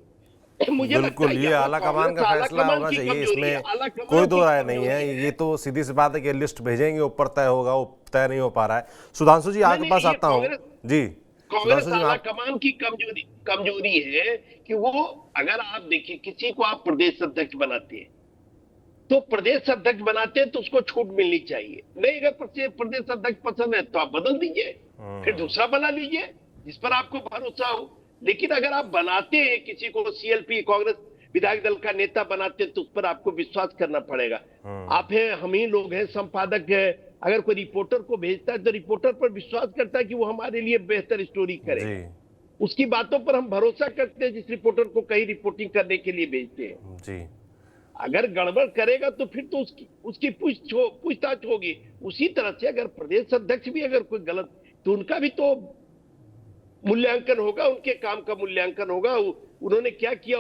मुझे लगता बिल्कुल, है ये यहाँ आला कमान का कांग्रेस फैसला आला होना कमान की चाहिए, कमजोरी है, इसमें आला कमान कोई की दो राय नहीं कमजोरी है। ये तो सीधी सी बात है कि लिस्ट भेजेंगे ऊपर तय होगा, वो तय नहीं हो पा रहा है। सुधांशु जी आपके पास ये आता हूँ। जी कांग्रेस सुधांशु जी आला आप। कमान की कमजोरी है कि वो, अगर आप देखिए किसी को आप प्रदेश अध्यक्ष बनाते हैं तो प्रदेश अध्यक्ष बनाते हैं तो उसको छूट मिलनी चाहिए। नहीं, अगर प्रदेश अध्यक्ष पसंद है तो आप बदल दीजिए, फिर दूसरा बना लीजिए जिस पर आपको भरोसा हो। लेकिन अगर आप बनाते हैं किसी को सीएलपी कांग्रेस विधायक दल का नेता बनाते हैं तो उस पर आपको विश्वास करना पड़ेगा। आप हैं, हम ही लोग हैं, संपादक है, अगर कोई रिपोर्टर को भेजता है तो रिपोर्टर पर विश्वास करता है कि वो हमारे लिए बेहतर स्टोरी करे, उसकी बातों पर हम भरोसा करते हैं जिस रिपोर्टर को कहीं रिपोर्टिंग करने के लिए भेजते हैं। जी। अगर गड़बड़ करेगा तो फिर तो उसकी पूछताछ होगी। उसी तरह से अगर प्रदेश अध्यक्ष भी अगर कोई गलत, तो उनका भी तो मूल्यांकन होगा, उनके काम का मूल्यांकन होगा, उन्होंने क्या किया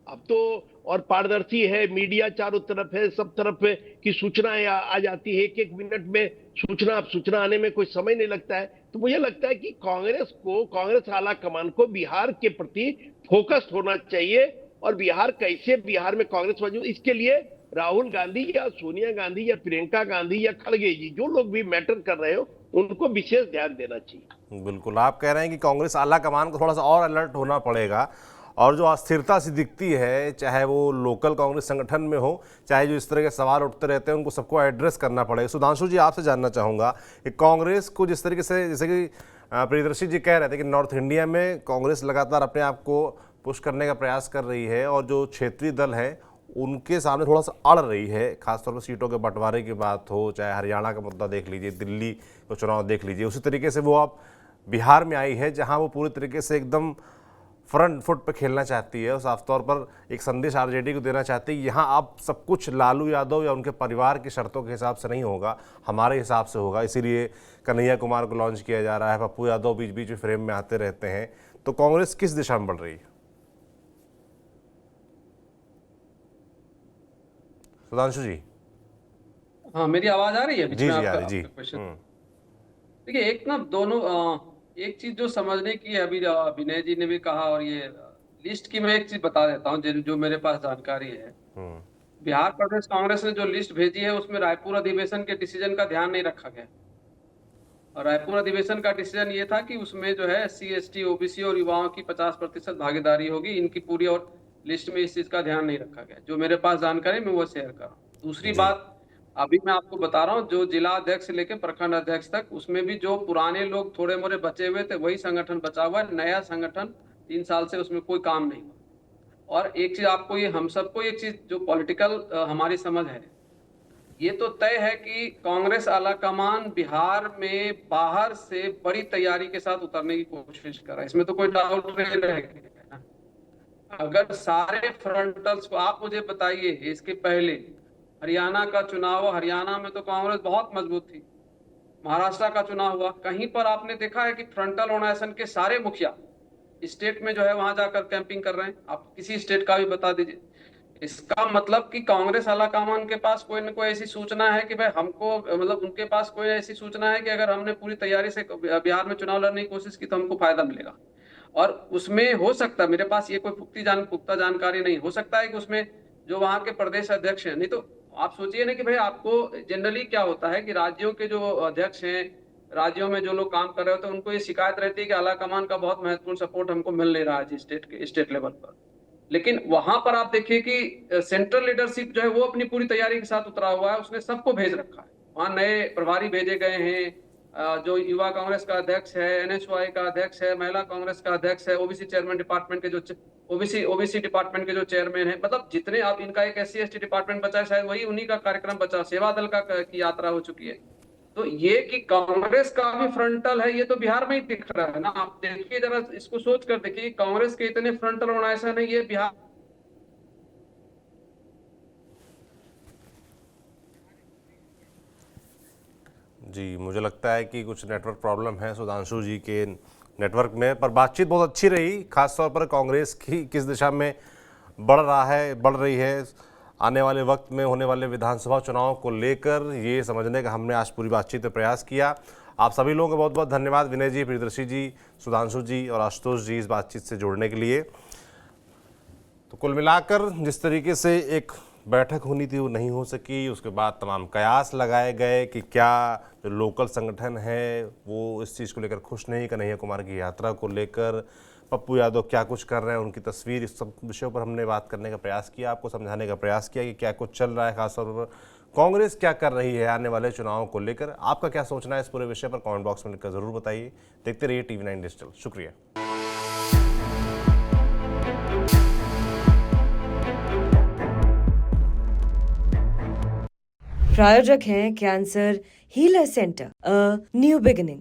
अब तो। और पारदर्शी है, मीडिया चारों तरफ है, सब तरफ की सूचनाएं आ जाती है, एक मिनट में सूचना आने में कोई समय नहीं लगता है। तो मुझे लगता है कि कांग्रेस आला कमान को बिहार के प्रति फोकस्ड होना चाहिए और बिहार में कांग्रेस मौजूद, इसके लिए राहुल गांधी या सोनिया गांधी या प्रियंका गांधी या खड़गे जी, जो लोग भी मैटर कर रहे हो, उनको विशेष ध्यान देना चाहिए। बिल्कुल, आप कह रहे हैं कि कांग्रेस आला कमान को थोड़ा सा और अलर्ट होना पड़ेगा, और जो अस्थिरता सी दिखती है, चाहे वो लोकल कांग्रेस संगठन में हो, चाहे जो इस तरह के सवाल उठते रहते हैं, उनको सबको एड्रेस करना पड़ेगा। सुधांशु जी आपसे जानना चाहूँगा कि कांग्रेस को जिस तरीके से, जैसे कि प्रियदर्शी जी कह रहे थे कि नॉर्थ इंडिया में कांग्रेस लगातार अपने आप को पुश करने का प्रयास कर रही है और जो क्षेत्रीय दल है उनके सामने थोड़ा सा अड़ रही है, खासतौर पर सीटों के बंटवारे की बात हो, चाहे हरियाणा का मुद्दा देख लीजिए, दिल्ली का चुनाव देख लीजिए। उसी तरीके से वो अब बिहार में आई है जहां वो पूरी तरीके से एकदम फ्रंट फुट पे खेलना चाहती है और साफ तौर पर एक संदेश आरजेडी को देना चाहती है, यहाँ अब सब कुछ लालू यादव या उनके परिवार की शर्तों के हिसाब से नहीं होगा, हमारे हिसाब से होगा। इसीलिए कन्हैया कुमार को लॉन्च किया जा रहा है, पप्पू यादव बीच बीच में फ्रेम में आते रहते हैं। तो कांग्रेस किस दिशा में बढ़ रही है? सुधांशु जी। हाँ, मेरी आवाज आ रही है? जी जी आ रही जी। देखिए, एक ना दोनों एक चीज जो समझने की है, अभी विनय जी ने भी कहा, और ये लिस्ट की मैं एक चीज बता देता हूँ जो मेरे पास जानकारी है। बिहार प्रदेश कांग्रेस ने जो लिस्ट भेजी है उसमें रायपुर अधिवेशन के डिसीजन का ध्यान नहीं रखा गया। और रायपुर अधिवेशन का डिसीजन ये था कि उसमें जो है SC ST OBC और युवाओं की 50% भागीदारी होगी, इनकी पूरी, और लिस्ट में इस चीज का ध्यान नहीं रखा गया। जो मेरे पास जानकारी मैं वो शेयर कर रहा हूँ। दूसरी बात, अभी मैं आपको बता रहा हूँ, जो जिला अध्यक्ष से लेकर प्रखंड अध्यक्ष तक, उसमें भी जो पुराने लोग थोड़े मोरे बचे हुए थे वही संगठन बचा हुआ है। नया संगठन 3 साल से उसमें कोई काम नहीं हुआ। और एक चीज आपको, ये हम सबको एक चीज जो पॉलिटिकल हमारी समझ है, ये तो तय है कि कांग्रेस आला कमान बिहार में बाहर से बड़ी तैयारी के साथ उतरने की कोशिश कर रहा है, इसमें तो कोई डाउट नहीं रहेगा। अगर सारे फ्रंटल्स को आप मुझे बताइए, इसके पहले हरियाणा का चुनाव, हरियाणा में तो कांग्रेस बहुत मजबूत थी। महाराष्ट्र का चुनाव हुआ, कहीं पर आपने देखा है कि फ्रंटल ऑर्गेनाइजेशन के सारे मुखिया स्टेट में जो है वहां जाकर कैंपिंग कर रहे हैं? आप किसी स्टेट का भी बता दीजिए। इसका मतलब कि कांग्रेस आलाकमान के पास कोई न कोई ऐसी सूचना है कि भाई हमको, मतलब उनके पास कोई ऐसी सूचना है कि अगर हमने पूरी तैयारी से बिहार में चुनाव लड़ने की कोशिश की तो हमको फायदा मिलेगा। और उसमें हो सकता है, मेरे पास ये कोई पुख्ता जानकारी नहीं, हो सकता है कि उसमें जो वहां के प्रदेश अध्यक्ष हैं, नहीं तो आप सोचिए ना कि भाई आपको जनरली क्या होता है कि राज्यों के जो अध्यक्ष हैं, राज्यों में जो लोग काम कर रहे होते हैं, उनको ये शिकायत रहती है कि आलाकमान का बहुत महत्वपूर्ण सपोर्ट हमको मिल नहीं रहा है स्टेट लेवल पर। लेकिन वहां पर आप देखिए कि सेंट्रल लीडरशिप जो है वो अपनी पूरी तैयारी के साथ उतरा हुआ है, उसने सबको भेज रखा है। वहां नए प्रभारी भेजे गए हैं, जो युवा कांग्रेस का अध्यक्ष है, एनएसवाई का अध्यक्ष है, महिला कांग्रेस का अध्यक्ष है, ओबीसी चेयरमैन डिपार्टमेंट के जो ओबीसी डिपार्टमेंट के जो चेयरमैन है, मतलब जितने, अब इनका एक SC/ST डिपार्टमेंट बचा है, शायद वही उन्हीं का कार्यक्रम बचा, सेवा दल की यात्रा हो चुकी है। तो ये कि कांग्रेस का भी फ्रंटल है, ये तो बिहार में ही दिख रहा है ना। आप देखिए, जरा इसको सोच कर देखिए, कांग्रेस के इतने फ्रंटल ऑर्गेनाइजेशन है, ये बिहार जी, मुझे लगता है कि कुछ नेटवर्क प्रॉब्लम है सुधांशु जी के नेटवर्क में, पर बातचीत बहुत अच्छी रही। खासतौर पर कांग्रेस की किस दिशा में बढ़ रही है आने वाले वक्त में होने वाले विधानसभा चुनाव को लेकर, ये समझने का हमने आज पूरी बातचीत में प्रयास किया। आप सभी लोगों का बहुत बहुत धन्यवाद, विनय जी, प्रियदर्शी जी, सुधांशु जी और आशुतोष जी, इस बातचीत से जुड़ने के लिए। तो कुल मिलाकर जिस तरीके से एक बैठक होनी थी वो नहीं हो सकी, उसके बाद तमाम कयास लगाए गए कि क्या जो लोकल संगठन है वो इस चीज़ को लेकर खुश नहीं, कन्हैया कुमार की यात्रा को लेकर पप्पू यादव क्या कुछ कर रहे हैं, उनकी तस्वीर, इस सब विषयों पर हमने बात करने का प्रयास किया, आपको समझाने का प्रयास किया कि क्या कुछ चल रहा है, खासतौर पर कांग्रेस क्या कर रही है आने वाले चुनाव को लेकर। आपका क्या सोचना है इस पूरे विषय पर, कमेंट बॉक्स में लिखकर ज़रूर बताइए। देखते रहिए TV9 डिजिटल। शुक्रिया। प्रायोजक हैं cancer healer centre, a new beginning.